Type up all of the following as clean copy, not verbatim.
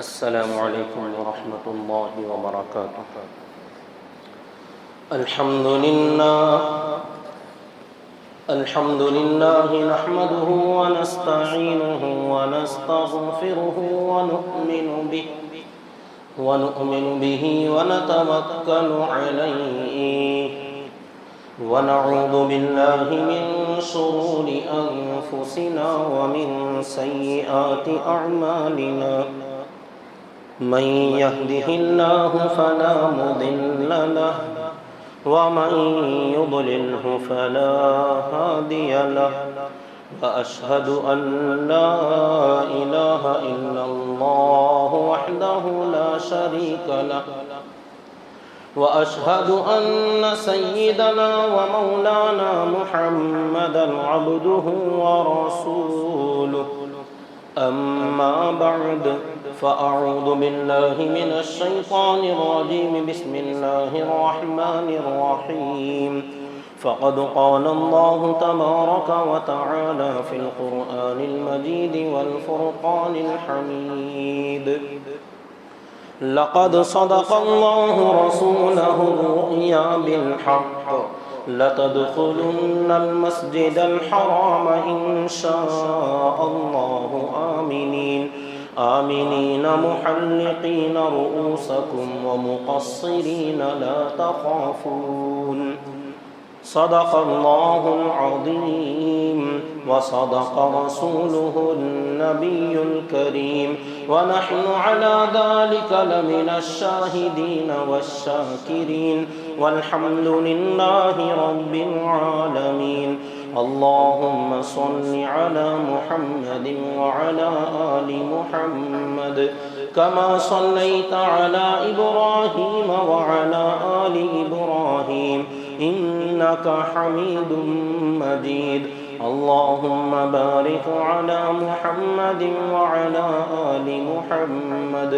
السلام علیکم ورحمۃ اللہ وبرکاتہ۔ الحمد للہ نحمده ونستعینه ونستغفره ونؤمن به ونتوکل علیہ ونعوذ باللہ من شرور انفسنا ومن سیئات اعمالنا من يهده الله فلا مضل له ومن يضلله فلا هادي له وأشهد أن لا إله إلا الله وحده لا شريك له وأشهد أن سيدنا ومولانا محمدا عبده ورسوله أما بعد فأعوذ بالله من الشيطان الرجيم بسم الله الرحمن الرحيم فقد قال الله تبارك وتعالى في القرآن المجيد والفرقان الحميد لقد صدق الله رسوله الرؤيا بالحق لتدخلن المسجد الحرام إن شاء الله آمنين محلقين رؤوسكم ومقصرين لا تخافون صدق الله العظيم وصدق رسوله النبي الكريم ونحن على ذلك لمن الشاهدين والشاكرين والحمد لله رب العالمين اللهم صل على محمد وعلى آل محمد كما صليت على إبراهيم وعلى آل إبراهيم إنك حميد مجيد اللهم بارك على محمد وعلى آل محمد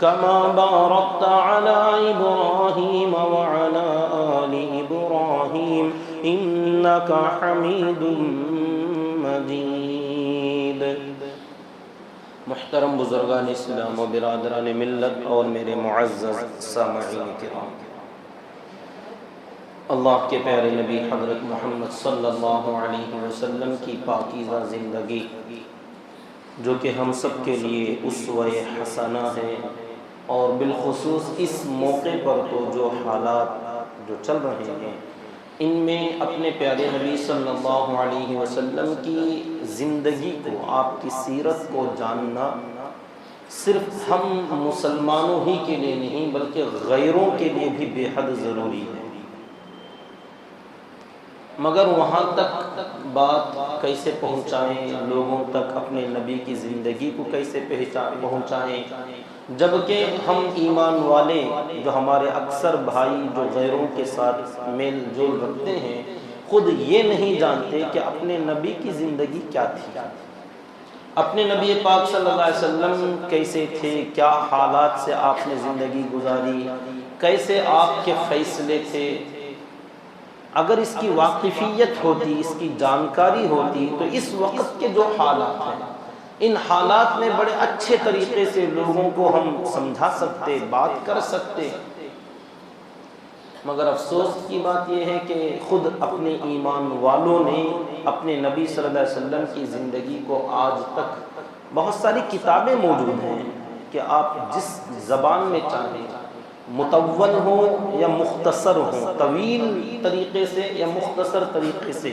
كما باركت على إبراهيم وعلى آل إبراهيم إنك حميد مجيد۔ محترم بزرگان اسلام و برادران ملت اور میرے معزز سامعین کرام، اللہ کے پیارے نبی حضرت محمد صلی اللہ علیہ وسلم کی پاکیزہ زندگی جو کہ ہم سب کے لیے اسوہ حسنہ ہے، اور بالخصوص اس موقع پر تو جو حالات جو چل رہے ہیں ان میں اپنے پیارے نبی صلی اللہ علیہ وسلم کی زندگی کو، آپ کی سیرت کو جاننا صرف ہم مسلمانوں ہی کے لیے نہیں بلکہ غیروں کے لیے بھی بے حد ضروری ہے۔ مگر وہاں تک بات کیسے پہنچائیں، لوگوں تک اپنے نبی کی زندگی کو کیسے پہنچائیں، جبکہ ہم ایمان والے جو ہمارے اکثر بھائی جو غیروں کے ساتھ میل جول رکھتے ہیں خود یہ نہیں جانتے کہ اپنے نبی کی زندگی کیا تھی، اپنے نبی پاک صلی اللہ علیہ وسلم کیسے تھے، کیا حالات سے آپ نے زندگی گزاری، کیسے آپ کے فیصلے تھے۔ اگر اس کی واقفیت ہوتی، اس کی جانکاری ہوتی تو اس وقت کے جو حالات ہیں ان حالات میں بڑے اچھے طریقے سے لوگوں کو ہم سمجھا سکتے، بات کر سکتے۔ مگر افسوس کی بات یہ ہے کہ خود اپنے ایمان والوں نے اپنے نبی صلی اللہ علیہ وسلم کی زندگی کو آج تک، بہت ساری کتابیں موجود ہیں کہ آپ جس زبان میں چاہیں، مطول ہو یا مختصر ہو، طویل طریقے سے یا مختصر طریقے سے،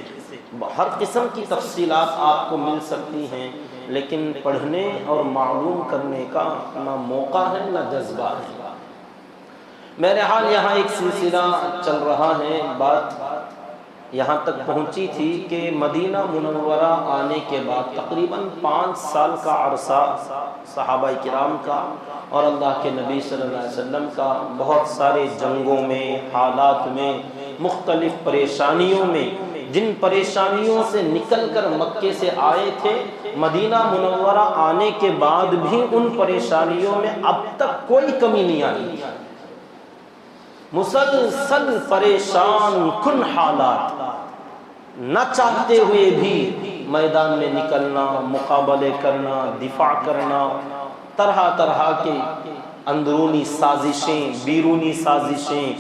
ہر قسم کی تفصیلات آپ کو مل سکتی ہیں، لیکن پڑھنے اور معلوم کرنے کا نہ موقع ہے نہ جذبہ ہے۔ میرے حال یہاں ایک سلسلہ چل رہا ہے، بات یہاں تک پہنچی تھی کہ مدینہ منورہ آنے کے بعد تقریباً 5 سال کا عرصہ صحابہ کرام کا اور اللہ کے نبی صلی اللہ علیہ وسلم کا بہت سارے جنگوں میں، حالات میں، مختلف پریشانیوں میں، جن پریشانیوں سے نکل کر مکے سے آئے تھے، مدینہ منورہ آنے کے بعد بھی ان پریشانیوں میں اب تک کوئی کمی نہیں آئی، مسلسل پریشان کن حالات، نہ چاہتے ہوئے بھی میدان میں نکلنا، مقابلے کرنا، دفاع کرنا، طرح طرح کے اندرونی سازشیں، بیرونی سازشیں،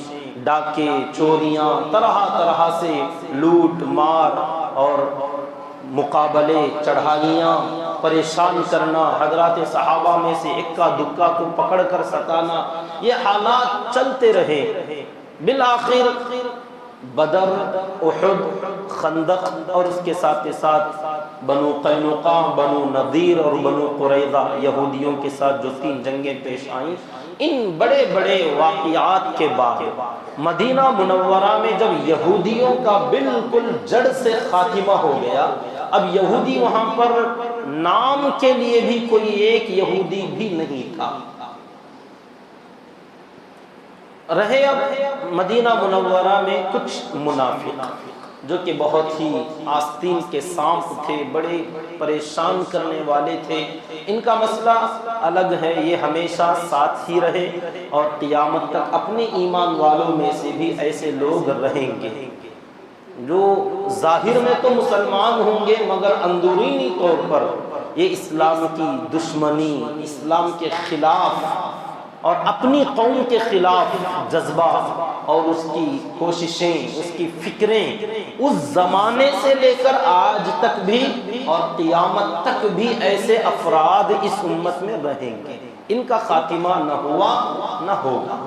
ڈاکے، چوریاں، طرح طرح سے لوٹ مار اور مقابلے، چڑھائیاں، پریشان کرنا، حضرات صحابہ میں سے اکا دکا کو پکڑ کر ستانا، یہ حالات چلتے رہے۔ بالآخر بدر، احد، خندق اور اس کے ساتھ بنو قینقاع، بنو نضیر اور بنو قریظہ، یہودیوں کے ساتھ جو 3 جنگیں پیش آئیں، ان بڑے بڑے واقعات کے بعد مدینہ منورہ میں جب یہودیوں کا بالکل جڑ سے خاتمہ ہو گیا، اب یہودی وہاں پر نام کے لیے بھی کوئی ایک یہودی بھی نہیں تھا، رہے اب مدینہ منورہ میں کچھ منافق جو کہ بہت ہی آستین کے سانپ تھے، بڑے پریشان کرنے والے تھے۔ ان کا مسئلہ الگ ہے، یہ ہمیشہ ساتھ ہی رہے اور قیامت تک اپنے ایمان والوں میں سے بھی ایسے لوگ رہیں گے جو ظاہر میں تو مسلمان ہوں گے مگر اندرونی طور پر یہ اسلام کی دشمنی، اسلام کے خلاف اور اپنی قوم کے خلاف جذبہ اور اس کی کوششیں، اس کی فکریں اس زمانے سے لے کر آج تک بھی اور قیامت تک بھی ایسے افراد اس امت میں رہیں گے، ان کا خاتمہ نہ ہوا نہ ہوگا۔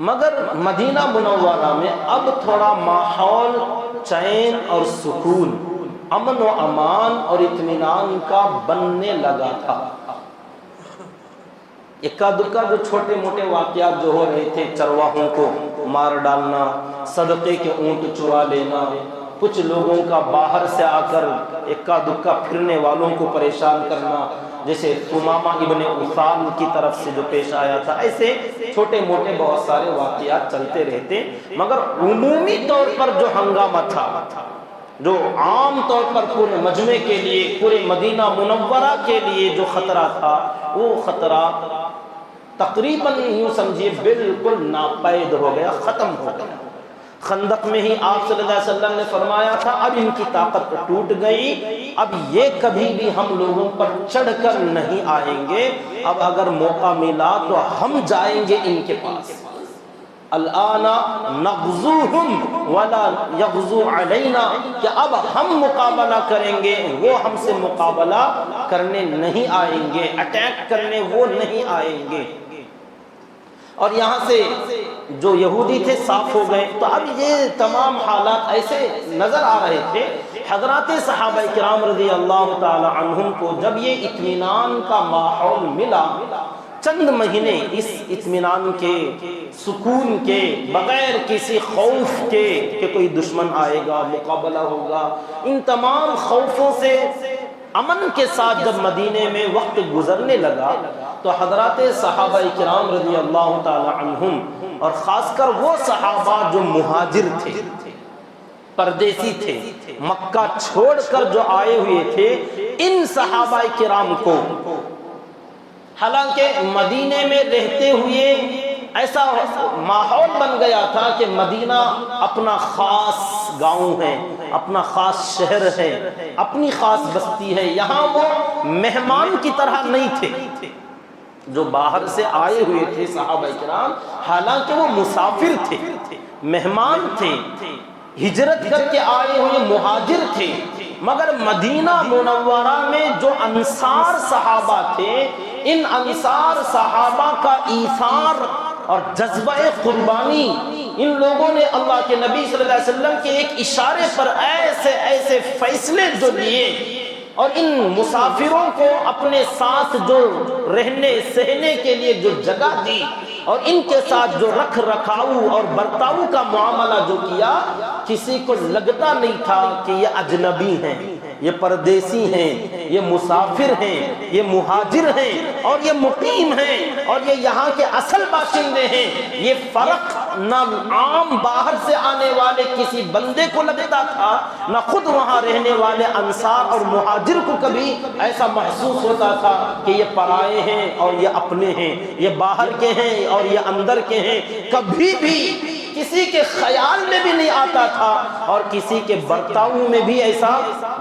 مگر مدینہ منورہ میں اب تھوڑا ماحول چین اور سکون، امن و امان اور اطمینان کا بننے لگا تھا۔ اکا دکا جو چھوٹے موٹے واقعات جو ہو رہے تھے، چرواہوں کو مار ڈالنا، صدقے کے اونٹ چرا لینا، کچھ لوگوں کا باہر سے آ کر اکا دکا پھرنے والوں کو پریشان کرنا، جیسے ثمامہ ابن عثال کی طرف سے جو پیش آیا تھا، ایسے چھوٹے موٹے بہت سارے واقعات چلتے رہتے، مگر عمومی طور پر جو ہنگامہ تھا، جو عام طور پر پورے مجمع کے لیے، پورے مدینہ منورہ کے لیے جو خطرہ تھا، وہ خطرہ تقریباً یوں سمجھیے بالکل ناپید ہو گیا، ختم ہو گیا۔ خندق میں ہی آپ صلی اللہ علیہ وسلم نے فرمایا تھا اب ان کی طاقت ٹوٹ گئی، اب یہ کبھی بھی ہم لوگوں پر چڑھ کر نہیں آئیں گے، اب اگر موقع ملا تو ہم جائیں گے ان کے پاس۔ الآن نغزوہم ولا یغزو علینا، کہ اب ہم مقابلہ کریں گے، وہ ہم سے مقابلہ کرنے نہیں آئیں گے، اٹیک کرنے وہ نہیں آئیں گے۔ اور یہاں سے جو یہودی تھے صاف ہو گئے۔ تو اب یہ تمام حالات ایسے نظر آ رہے تھے، حضرات صحابہ کرام رضی اللہ تعالی عنہم کو جب یہ اطمینان کا ماحول ملا، چند مہینے اس اطمینان کے، سکون کے، بغیر کسی خوف کے کہ کوئی دشمن آئے گا، مقابلہ ہوگا، ان تمام خوفوں سے امن کے ساتھ جب مدینے میں وقت گزرنے لگا، تو حضرات صحابہ کرام رضی اللہ تعالی عنہم، اور خاص کر وہ صحابہ جو مہاجر تھے، پردیسی تھے، مکہ چھوڑ کر جو آئے ہوئے تھے، ان صحابہ کرام کو حالانکہ مدینے میں رہتے ہوئے ایسا ماحول بن گیا تھا کہ مدینہ اپنا خاص گاؤں ہے، اپنا خاص شہر ہے، اپنی خاص بستی ہے، یہاں وہ مہمان کی طرح نہیں تھے۔ جو باہر سے آئے ہوئے تھے صحابہ کرام، حالانکہ وہ مسافر تھے، مہمان تھے، ہجرت کر کے آئے ہوئے مہاجر تھے، مگر مدینہ منورہ میں جو انصار صحابہ تھے، ان انصار صحابہ کا ایثار اور جذبہ قربانی، ان لوگوں نے اللہ کے نبی صلی اللہ علیہ وسلم کے ایک اشارے پر ایسے ایسے فیصلے جو لیے، اور ان مسافروں کو اپنے ساتھ جو رہنے سہنے کے لیے جو جگہ دی، اور ان کے ساتھ جو رکھ رکھاؤ اور برتاؤ کا معاملہ جو کیا، کسی کو لگتا نہیں تھا کہ یہ اجنبی ہیں، یہ پردیسی ہیں، یہ مسافر ہیں، یہ مہاجر ہیں، اور یہ مقیم ہیں، اور یہ یہاں کے اصل باشندے ہیں۔ یہ فرق نہ عام باہر سے آنے والے کسی بندے کو لگتا تھا، نہ خود وہاں رہنے والے انصار اور مہاجر کو کبھی ایسا محسوس ہوتا تھا کہ یہ پرائے ہیں اور یہ اپنے ہیں، یہ باہر کے ہیں اور یہ اندر کے ہیں۔ کبھی بھی کسی کے خیال میں بھی نہیں آتا تھا اور کسی کے برتاؤ میں بھی ایسا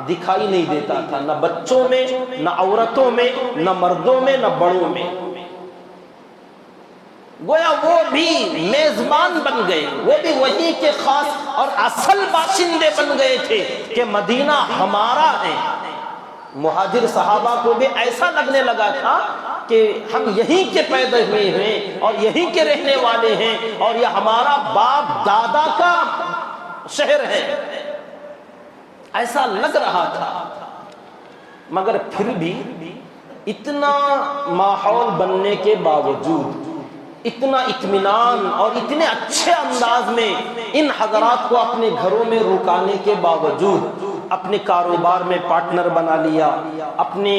دکھائی نہیں دیتا تھا، نہ بچوں میں، نہ عورتوں میں، نہ مردوں میں، نہ بڑوں میں۔ گویا وہ بھی میزبان بن گئے، وہ بھی وہیں کے خاص اور اصل باشندے بن گئے تھے کہ مدینہ ہمارا ہے۔ مہاجر صحابہ کو بھی ایسا لگنے لگا تھا کہ ہم یہیں کے پیدا ہوئے ہیں اور یہیں کے رہنے والے ہیں اور یہ ہمارا باپ دادا کا شہر ہے، ایسا لگ رہا تھا۔ مگر پھر بھی اتنا ماحول بننے کے باوجود، اتنا اطمینان اور اتنے اچھے انداز میں ان حضرات کو اپنے گھروں میں رکانے کے باوجود اپنے کاروبار میں پارٹنر بنا لیا، اپنے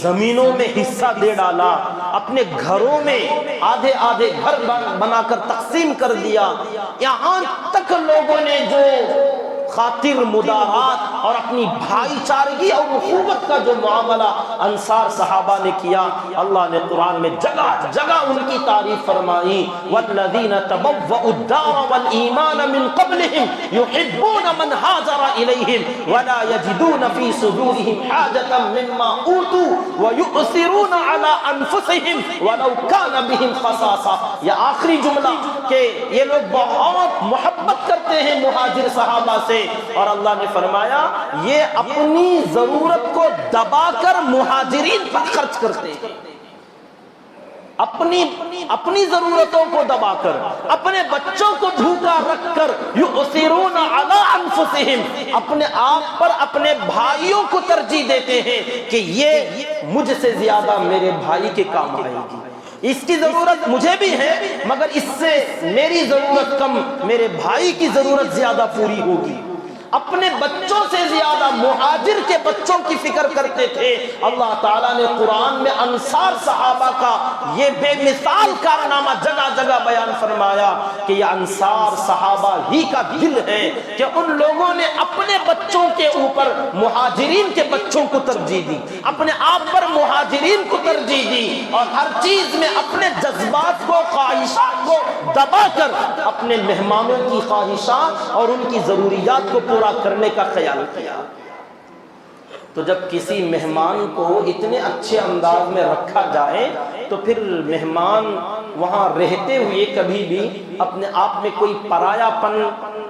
زمینوں میں حصہ دے ڈالا، اپنے گھروں میں آدھے آدھے گھر بنا کر تقسیم کر دیا، یہاں تک لوگوں نے جو خاطر مدارات اور اپنی بھائی چارگی اور اخوت کا جو معاملہ انصار صحابہ نے کیا، اللہ نے قرآن میں جگہ جگہ ان کی تعریف فرمائی۔ والذین تبوؤوا الدار والایمان من قبلهم يحبون من هاجر الیہم ولا یجدون فی صدورهم حاجة مما اوتوا ویؤثرون علی انفسهم ولو کان بهم خصاصہ۔ یہ آخری جملہ کہ یہ لوگ بہت محبت کرتے ہیں مہاجر صحابہ سے، اور اللہ نے فرمایا یہ اپنی ضرورت کو دبا کر مہاجرین پر خرچ کرتے ہیں، اپنی ضرورتوں کو دبا کر، اپنے بچوں کو بھوکا رکھ کر، یؤثرون علی انفسہم، اپنے آپ پر اپنے بھائیوں کو ترجیح دیتے ہیں کہ یہ مجھ سے زیادہ میرے بھائی کے کام آئے گی، اس کی ضرورت مجھے بھی ہے مگر اس سے میری ضرورت کم، میرے بھائی کی ضرورت زیادہ پوری ہوگی۔ اپنے بچوں سے زیادہ مہاجر کے بچوں کی فکر کرتے تھے۔ اللہ تعالیٰ نے قرآن میں انصار صحابہ کا یہ بے مثال کارنامہ جگہ جگہ بیان فرمایا کہ یہ انصار صحابہ ہی کا دل ہے کہ ان لوگوں نے اپنے بچوں کے اوپر مہاجرین کے بچوں کو ترجیح دی، اپنے آپ پر مہاجرین کو ترجیح دی، اور ہر چیز میں اپنے جذبات کو، خواہشات کو دبا کر اپنے مہمانوں کی خواہشات اور ان کی ضروریات کو پورا کرنے کا خیال کیا۔ تو جب کسی مہمان کو اتنے اچھے انداز میں رکھا جائے تو پھر مہمان وہاں رہتے ہوئے کبھی بھی اپنے آپ میں کوئی پرایا پن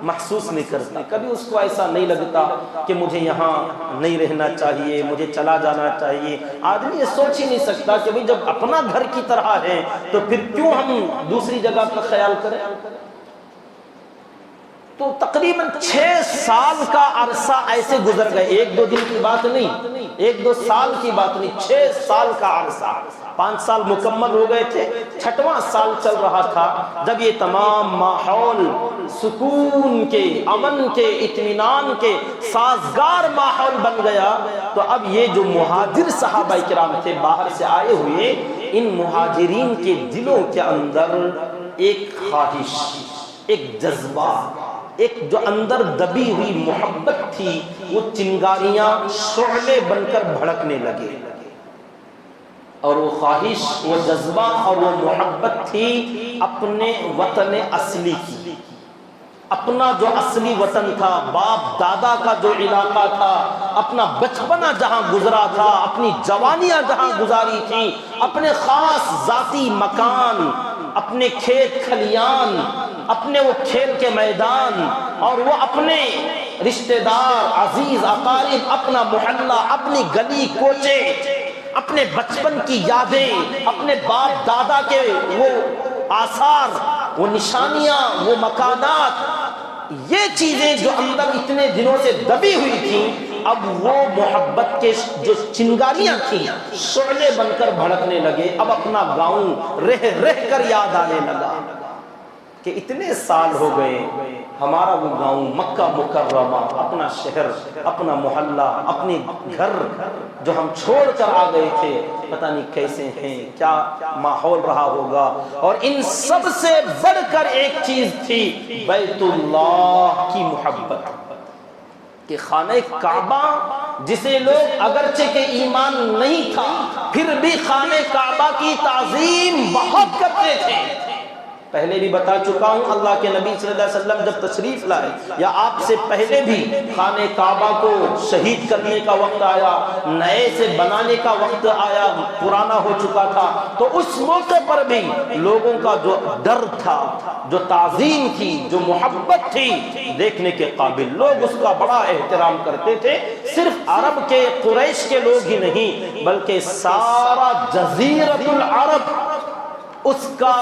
محسوس نہیں کرتا، کبھی اس کو ایسا نہیں لگتا کہ مجھے یہاں نہیں رہنا چاہیے، مجھے چلا جانا چاہیے۔ آدمی یہ سوچ ہی نہیں سکتا کہ جب اپنا گھر کی طرح ہے تو پھر کیوں ہم دوسری جگہ کا خیال کریں۔ تو تقریباً 6 سال کا عرصہ ایسے گزر گئے، 1-2 دن کی بات نہیں، 1-2 سال کی بات نہیں، 6 سال کا عرصہ۔ 5 سال مکمل ہو گئے تھے، 6واں سال چل رہا تھا جب یہ تمام ماحول سکون کے، امن کے، اطمینان کے سازگار ماحول بن گیا۔ تو اب یہ جو مہاجر صحابہ کرام تھے باہر سے آئے ہوئے، ان مہاجرین کے دلوں کے اندر ایک خواہش، ایک جذبہ، ایک جو اندر دبی ہوئی محبت تھی، وہ چنگاریاں شعلے بن کر بھڑکنے لگے، اور وہ خواہش، وہ جذبہ اور وہ محبت تھی اپنے وطن اصلی کی، اپنا جو اصلی وطن تھا، باپ دادا کا جو علاقہ تھا، اپنا بچپنا جہاں گزرا تھا، اپنی جوانیاں جہاں گزاری تھی، اپنے خاص ذاتی مکان، اپنے کھیت کھلیان، اپنے وہ کھیل کے میدان، اور وہ اپنے رشتہ دار، عزیز اقارب، اپنا محلہ، اپنی گلی کوچے، اپنے بچپن کی یادیں، اپنے باپ دادا کے وہ آثار، وہ نشانیاں، وہ مکانات، یہ چیزیں جو اندر اتنے دنوں سے دبی ہوئی تھیں، اب وہ محبت کے جو چنگاریاں تھیں شعلے بن کر بھڑکنے لگے۔ اب اپنا گاؤں رہ رہ کر یاد آنے لگا کہ اتنے سال ہو گئے، ہمارا وہ گاؤں مکہ مکرمہ، اپنا شہر، اپنا محلہ، اپنے گھر جو ہم چھوڑ کر آ گئے تھے، پتہ نہیں کیسے ہیں، کیا ماحول رہا ہوگا۔ اور ان سب سے بڑھ کر ایک چیز تھی بیت اللہ کی محبت، کہ خانہ کعبہ جسے لوگ اگرچہ کہ ایمان نہیں تھا پھر بھی خانہ کعبہ کی تعظیم بہت کرتے تھے، پہلے بھی بتا چکا ہوں، اللہ کے نبی صلی اللہ علیہ وسلم جب تشریف لائے یا آپ سے پہلے بھی خانہ کعبہ کو شہید کرنے کا وقت آیا، نئے سے بنانے کا وقت آیا، پرانا ہو چکا تھا، تو اس موقع پر بھی لوگوں کا جو ڈر تھا، جو تعظیم تھی، جو محبت تھی، دیکھنے کے قابل، لوگ اس کا بڑا احترام کرتے تھے۔ صرف عرب کے قریش کے لوگ ہی نہیں بلکہ سارا جزیرۃ العرب اس کا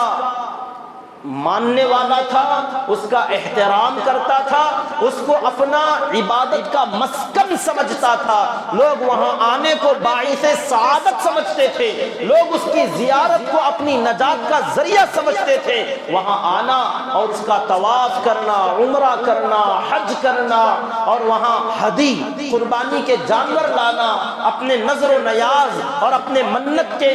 ماننے والا تھا، اس کا احترام کرتا تھا، اس کو اپنا عبادت کا مسکن سمجھتا تھا۔ لوگ وہاں آنے کو باعث سعادت سمجھتے تھے، لوگ اس کی زیارت کو اپنی نجات کا ذریعہ سمجھتے تھے۔ وہاں آنا اور اس کا طواف کرنا، عمرہ کرنا، حج کرنا، اور وہاں ہدی قربانی کے جانور لانا، اپنے نظر و نیاز اور اپنے منت کے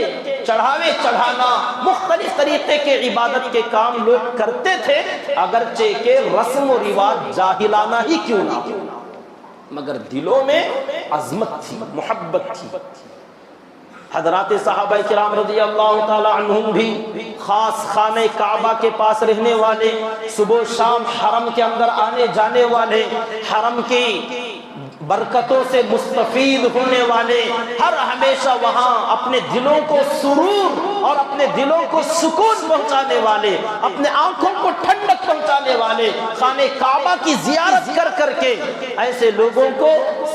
چڑھاوے چڑھانا، مختلف طریقے کے عبادت کے کام لوگ کرتے تھے، اگرچہ کہ رسم و رواج جاہلانہ ہی کیوں نہ ہو، مگر دلوں میں عظمت تھی، محبت تھی۔ حضرات صحابہ کرام رضی اللہ تعالی عنہم بھی خاص خانہ کعبہ کے پاس رہنے والے، صبح و شام حرم کے اندر آنے جانے والے، حرم کی برکتوں سے مستفید ہونے والے، ہر ہمیشہ وہاں اپنے دلوں کو سرور اور اپنے دلوں کو سکون پہنچانے والے، اپنے آنکھوں کو ٹھنڈک پہنچانے والے، خانہ کعبہ کی زیارت کر کر کے ایسے لوگوں کو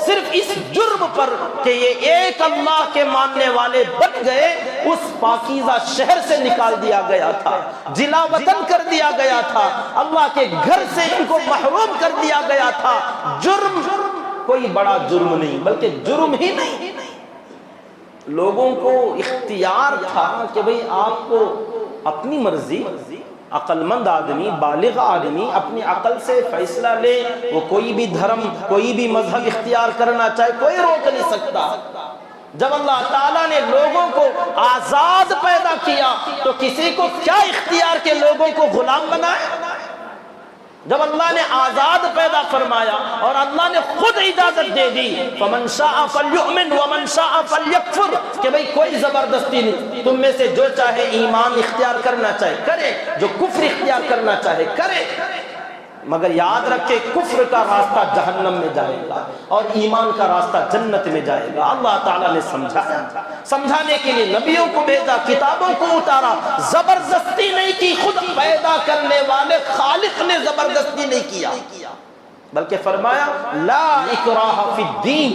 صرف اس جرم پر کہ یہ ایک اللہ کے ماننے والے بن گئے، اس پاکیزہ شہر سے نکال دیا گیا تھا، جلا وطن کر دیا گیا تھا، اللہ کے گھر سے ان کو محروم کر دیا گیا تھا۔ جرم کوئی بڑا جرم نہیں بلکہ جرم ہی نہیں، لوگوں کو اختیار تھا کہ بھئی آپ کو اپنی مرضی، عقل مند آدمی، بالغ آدمی اپنی عقل سے فیصلہ لے، وہ کوئی بھی دھرم، کوئی بھی مذہب اختیار کرنا چاہے، کوئی روک نہیں سکتا۔ جب اللہ تعالیٰ نے لوگوں کو آزاد پیدا کیا تو کسی کو کیا اختیار کے لوگوں کو غلام بنائے؟ جب اللہ نے آزاد پیدا فرمایا اور اللہ نے خود اجازت دے دی، فَمَنْ شَاءَ فَلْيُؤْمِنْ وَمَنْ شَاءَ فَلْيَكْفُرْ، کہ بھئی کوئی زبردستی نہیں، تم میں سے جو چاہے ایمان اختیار کرنا چاہے کرے، جو کفر اختیار کرنا چاہے کرے، مگر یاد رکھے کفر کا راستہ جہنم میں جائے گا اور ایمان کا راستہ جنت میں جائے گا۔ اللہ تعالیٰ نے سمجھایا، سمجھانے کے لیے نبیوں کو بھیجا، کتابوں کو اتارا، زبردستی نہیں کی، خود پیدا کرنے والے خالق نے زبردستی نہیں کیا، بلکہ فرمایا لا اکراہ فی الدین،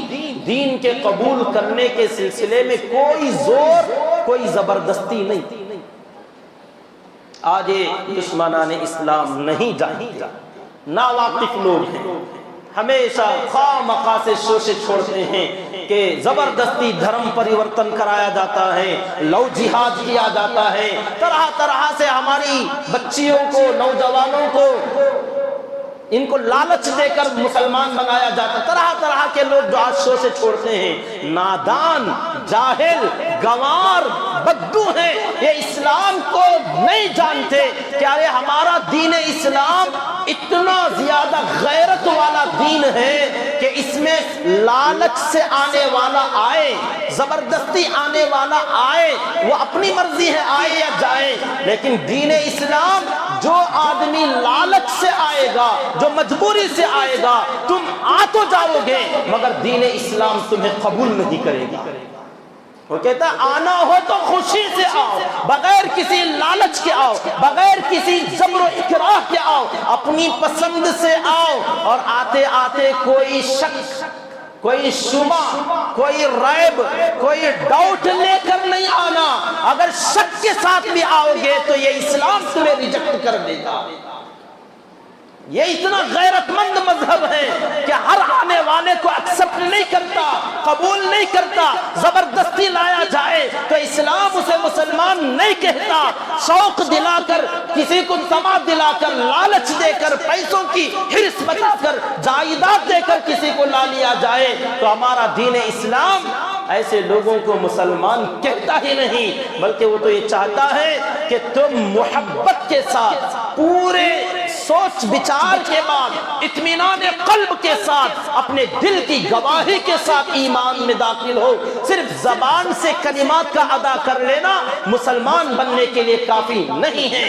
دین کے قبول کرنے کے سلسلے میں کوئی زور، کوئی زبردستی نہیں۔ آج یہ دشمنان اسلام نہیں جانتے، ناواقف لوگ ہیں، ہمیشہ خواہ مخواہ سے شوشے چھوڑتے ہیں کہ زبردستی دھرم پریورتن کرایا جاتا ہے، لو جہاد کیا جاتا ہے، طرح طرح سے ہماری بچیوں کو، نوجوانوں کو ان کو لالچ دے کر مسلمان بنایا جاتا، طرح طرح کے لوگ جو آج شوشے چھوڑتے ہیں، نادان، جاہل، گوار، بدو ہیں، یہ اسلام کو نہیں جانتے کہ ارے ہمارا دین اسلام اتنا زیادہ غیرت والا دین ہے کہ اس میں لالچ سے آنے والا آئے، زبردستی آنے والا آئے، وہ اپنی مرضی ہے آئے یا جائے، لیکن دین اسلام جو آدمی لالچ سے آئے گا، جو مجبوری سے آئے گا، تم آ تو جاؤ گے مگر دین اسلام تمہیں قبول نہیں کرے گا۔ وہ کہتا ہے آنا ہو تو خوشی سے آؤ، بغیر کسی لالچ کے آؤ، بغیر کسی جبر و اکراہ کے آؤ، اپنی پسند سے آؤ، اور آتے آتے کوئی شک، کوئی شبہ، کوئی ریب، کوئی ڈاؤٹ لے کر نہیں آنا۔ اگر شک کے ساتھ بھی آؤ گے تو یہ اسلام تمہیں ریجیکٹ کر دے گا۔ یہ اتنا غیرت مند مذہب ہے کہ ہر آنے والے کو ایکسپٹ نہیں کرتا، قبول نہیں کرتا، زبردستی لایا جائے تو اسلام اسے مسلمان نہیں کہتا۔ شوق دلا کر، کسی کو طمع دلا کر، لالچ دے کر، پیسوں کی حرص بتا کر، جائیداد دے کر کسی کو لا لیا جائے تو ہمارا دین اسلام ایسے لوگوں کو مسلمان کہتا ہی نہیں، بلکہ وہ تو یہ چاہتا ہے کہ تم محبت کے ساتھ، پورے سوچ بچار کے بعد، اطمینان قلب کے ساتھ، اپنے دل کی گواہی کے ساتھ ایمان میں داخل ہو۔ صرف زبان سے کلمات کا ادا کر لینا مسلمان بننے کے لیے کافی نہیں ہے۔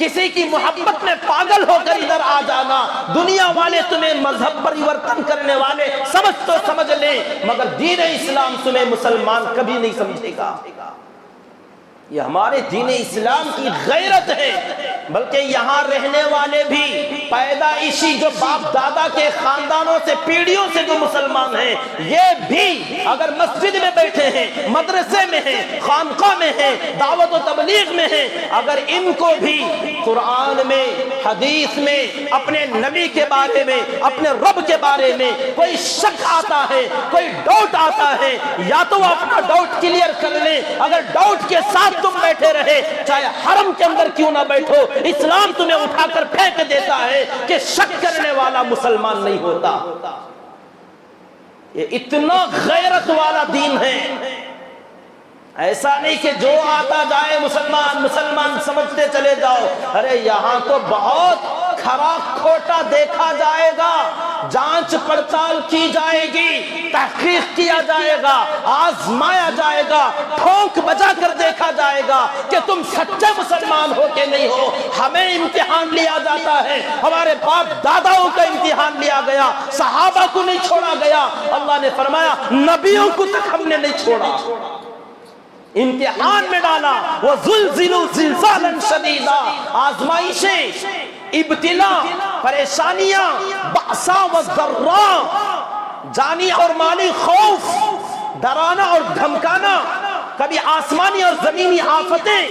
کسی کی محبت میں پاگل ہو کر ادھر آ جانا، دنیا والے تمہیں مذہب پریورتن کرنے والے سمجھ تو سمجھ لیں، مگر دین اسلام تمہیں مسلمان کبھی نہیں سمجھے گا۔ یہ ہمارے دین اسلام کی غیرت ہے، بلکہ یہاں رہنے والے بھی پیدائشی جو باپ دادا کے خاندانوں سے پیڑھیوں سے جو مسلمان ہیں، یہ بھی اگر مسجد میں بیٹھے ہیں، مدرسے میں ہیں، خانقاہ میں ہیں، دعوت و تبلیغ میں ہیں، اگر ان کو بھی قرآن میں، حدیث میں، اپنے نبی کے بارے میں، اپنے رب کے بارے میں کوئی شک آتا ہے، کوئی ڈاؤٹ آتا ہے، یا تو وہ اپنا ڈاؤٹ کلیئر کر لیں۔ اگر ڈاؤٹ کے ساتھ تم بیٹھے رہے، چاہے حرم کے اندر کیوں نہ بیٹھو، اسلام تمہیں اٹھا کر پھینک دیتا ہے کہ شک کرنے والا مسلمان نہیں ہوتا۔ یہ اتنا غیرت والا دین ہے، ایسا نہیں کہ جو آتا جائے مسلمان مسلمان سمجھتے چلے جاؤ۔ ارے یہاں تو بہت کھرا کھوٹا دیکھا جائے گا، جانچ پڑتال کی جائے گی، تحقیق کیا جائے گا، آزمایا جائے گا، ٹھونک بجا کر دیکھا جائے گا کہ تم سچے مسلمان ہو کہ نہیں ہو۔ ہمیں امتحان لیا جاتا ہے، ہمارے باپ داداؤں کا امتحان لیا گیا، صحابہ کو نہیں چھوڑا گیا۔ اللہ نے فرمایا نبیوں کو تک ہم نے نہیں چھوڑا، امتحان میں ڈالا۔ وَزُلْزِلُوا زِلْزَالًا شَدِيدًا، آزمائشیں، ابتلا، پریشانیاں، بأسا و ضراء، جانی اور مالی خوف، ڈرانا اور دھمکانا، کبھی آسمانی اور زمینی آفتیں،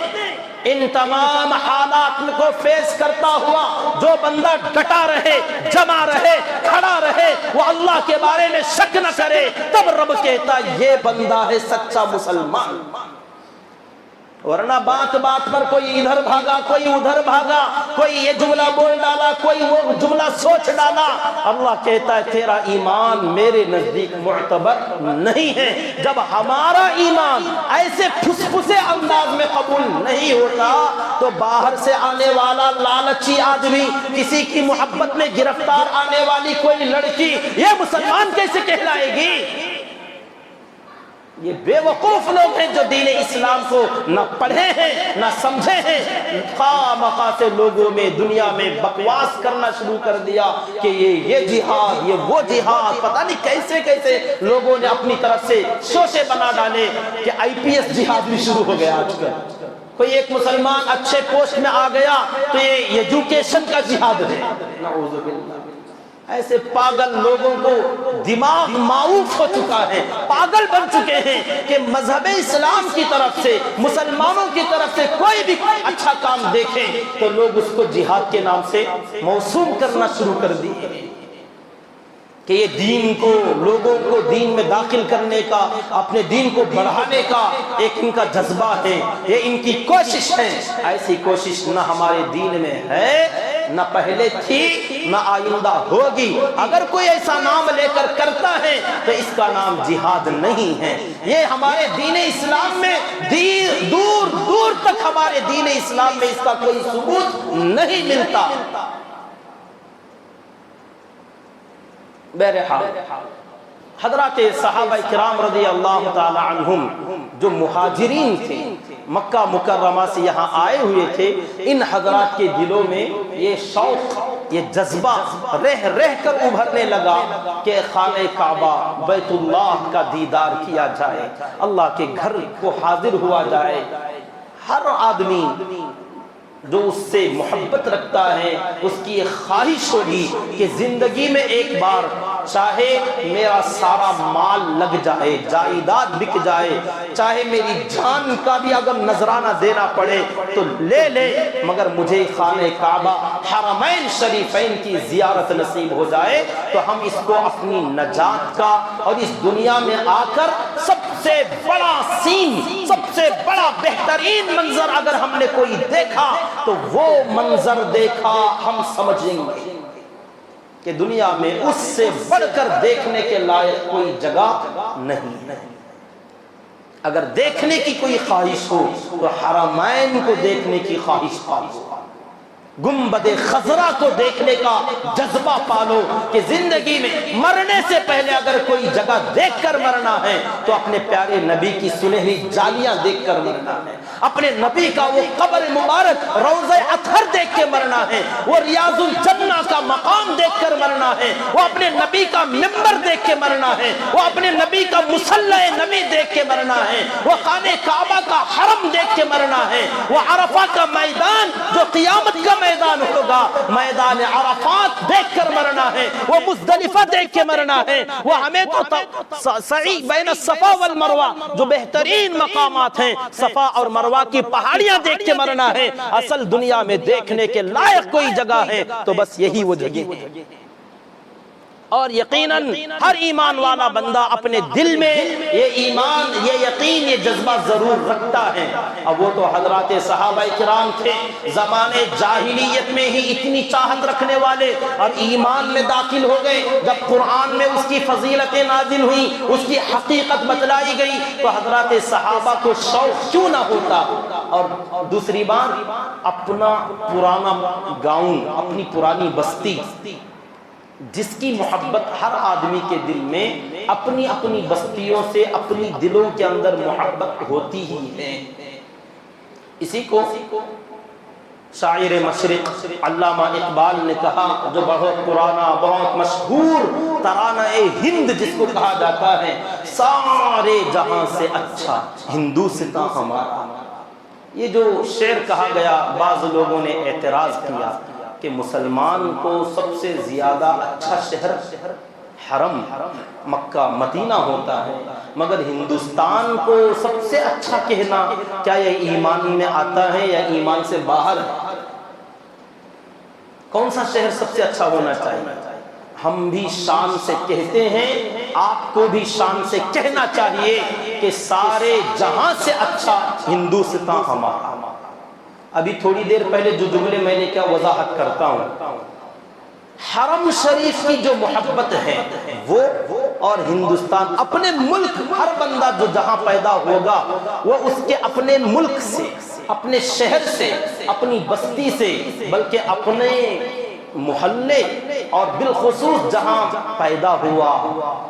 ان تمام حالات کو فیس کرتا ہوا جو بندہ ڈٹا رہے، جمع رہے، کھڑا رہے، وہ اللہ کے بارے میں شک نہ کرے، تب رب کہتا یہ بندہ ہے سچا مسلمان۔ ورنہ بات بات پر کوئی ادھر بھاگا، کوئی ادھر بھاگا، کوئی یہ جملہ بول ڈالا، کوئی وہ جملہ سوچ ڈالا، اللہ کہتا ہے تیرا ایمان میرے نزدیک معتبر نہیں ہے۔ جب ہمارا ایمان ایسے پھسپھسے انداز میں قبول نہیں ہوتا تو باہر سے آنے والا لالچی آدمی، کسی کی محبت میں گرفتار آنے والی کوئی لڑکی، یہ مسلمان کیسے کہلائے گی؟ یہ بے وقوف لوگ ہیں جو دین اسلام کو نہ پڑھے ہیں نہ سمجھے ہیں، خواہ مخواہ سے لوگوں میں دنیا میں بکواس کرنا شروع کر دیا کہ یہ جہاد، یہ وہ جہاد، پتہ نہیں کیسے کیسے لوگوں نے اپنی طرف سے شوشے بنا ڈالے کہ IPS جہاد بھی شروع ہو گیا آج کل۔ کوئی ایک مسلمان اچھے پوسٹ میں آ گیا تو یہ ایجوکیشن کا جہاد ہے۔ نعوذ باللہ، ایسے پاگل لوگوں کو دماغ معوف ہو چکا ہے، پاگل بن چکے ہیں کہ مذہب اسلام کی طرف سے، مسلمانوں کی طرف سے کوئی بھی اچھا کام دیکھیں تو لوگ اس کو جہاد کے نام سے موسوم کرنا شروع کر دیے کہ یہ دین کو، لوگوں کو دین میں داخل کرنے کا، اپنے دین کو بڑھانے کا ایک ان کا جذبہ ہے، یہ ان کی کوشش ہے۔ ایسی کوشش نہ ہمارے دین میں ہے، نہ پہلے تھی، نہ آئندہ ہوگی۔ اگر کوئی ایسا نام لے کر کرتا ہے تو اس کا نام جہاد نہیں ہے۔ یہ ہمارے دین اسلام میں دور دور تک ہمارے دین اسلام میں اس کا کوئی ثبوت نہیں ملتا۔ بہرحال حضرات صحابہ کرام رضی اللہ تعالی عنہم جو مہاجرین تھے، مکہ مکرمہ سے یہاں آئے ہوئے تھے، ان حضرات کے دلوں میں یہ شوق، یہ جذبہ رہ رہ کر ابھرنے لگا کہ خانہ کعبہ، بیت اللہ کا دیدار کیا جائے، اللہ کے گھر کو حاضر ہوا جائے۔ ہر آدمی جو اس سے محبت رکھتا ہے اس کی یہ خواہش ہوگی کہ زندگی میں ایک بار چاہے میرا سارا مال لگ جائے، جائیداد بک جائے، چاہے میری جان کا بھی اگر نذرانہ دینا پڑے تو لے لے، مگر مجھے خانہ کعبہ حرمین شریفین کی زیارت نصیب ہو جائے تو ہم اس کو اپنی نجات کا، اور اس دنیا میں آ کر سب سے بڑا سین، سب سے بڑا بہترین منظر اگر ہم نے کوئی دیکھا تو وہ منظر دیکھا ہم سمجھیں گے کہ دنیا میں اس سے بڑھ کر دیکھنے کے لائق کوئی جگہ نہیں۔ اگر دیکھنے کی کوئی خواہش ہو تو حرمین کو دیکھنے کی خواہش پائی۔ گنبد خضرا کو دیکھنے کا جذبہ پالو کہ زندگی میں مرنے سے پہلے اگر کوئی جگہ دیکھ کر مرنا ہے تو اپنے پیارے نبی کی سنہری جالیاں دیکھ کر مرنا ہے، اپنے نبی کا وہ قبر مبارک روضہ اطہر دیکھ کے مرنا ہے، وہ ریاض الجنہ کا مقام دیکھ کر مرنا ہے، وہ اپنے نبی کا منبر دیکھ کے مرنا ہے، وہ اپنے نبی کا مصلی نبی دیکھ کے مرنا ہے، وہ خانہ کعبہ کا حرم دیکھ کے مرنا ہے، وہ عرفہ کا میدان جو قیامت کا میدان ہوگا میدان عرفات دیکھ کر مرنا ہے، وہ مزدلفہ دیکھ کے مرنا ہے، وہ ہمیں تو سعی بین الصفا والمروہ جو بہترین مقامات ہیں صفا اور مروہ کی پہاڑیاں دیکھ کے مرنا ہے۔ اصل دنیا میں دیکھنے کے لائق کوئی جگہ ہے تو بس یہی وہ جگہ ہے، اور یقیناً ہر ایمان والا بندہ اپنے دل میں یہ ایمان، یہ یقین، یہ جذبہ ضرور رکھتا ہے۔ اب وہ تو حضرات صحابہ کرام تھے زمانے جاہلیت میں ہی اتنی چاہت رکھنے والے، اور ایمان میں داخل ہو گئے جب قرآن میں اس کی فضیلتیں نازل ہوئیں، اس کی حقیقت بتلائی گئی تو حضرات صحابہ کو شوق کیوں نہ ہوتا۔ اور دوسری بات، اپنا پرانا گاؤں، اپنی پرانی بستی، جس کی محبت ہر آدمی کے دل میں اپنی اپنی بستیوں سے اپنی دلوں کے اندر محبت ہوتی ہی ہے۔ اسی کو شاعر مشرق علامہ اقبال نے کہا، جو بہت پرانا بہت مشہور ترانہ ہند جس کو کہا جاتا ہے، سارے جہاں سے اچھا ہندوستاں ہمارا۔ یہ جو شعر کہا گیا، بعض لوگوں نے اعتراض کیا کہ مسلمان کو سب سے زیادہ اچھا شہر حرم مکہ مدینہ ہوتا ہے، مگر ہندوستان کو سب سے اچھا کہنا کیا یہ ایمان میں آتا ہے یا ایمان سے باہر ہے؟ کون سا شہر سب سے اچھا ہونا چاہیے؟ ہم بھی شان سے کہتے ہیں، آپ کو بھی شان سے کہنا چاہیے کہ سارے جہاں سے اچھا ہندوستان ہمارا۔ ابھی تھوڑی دیر پہلے جو جملے میں نے کیا وضاحت کرتا ہوں، حرم شریف کی جو محبت ہے وہ اور ہندوستان، اپنے ملک، ہر بندہ جو جہاں پیدا ہوگا وہ اس کے اپنے ملک سے، اپنے شہر سے، اپنی بستی سے، بلکہ اپنے محلے اور بالخصوص جہاں پیدا ہوا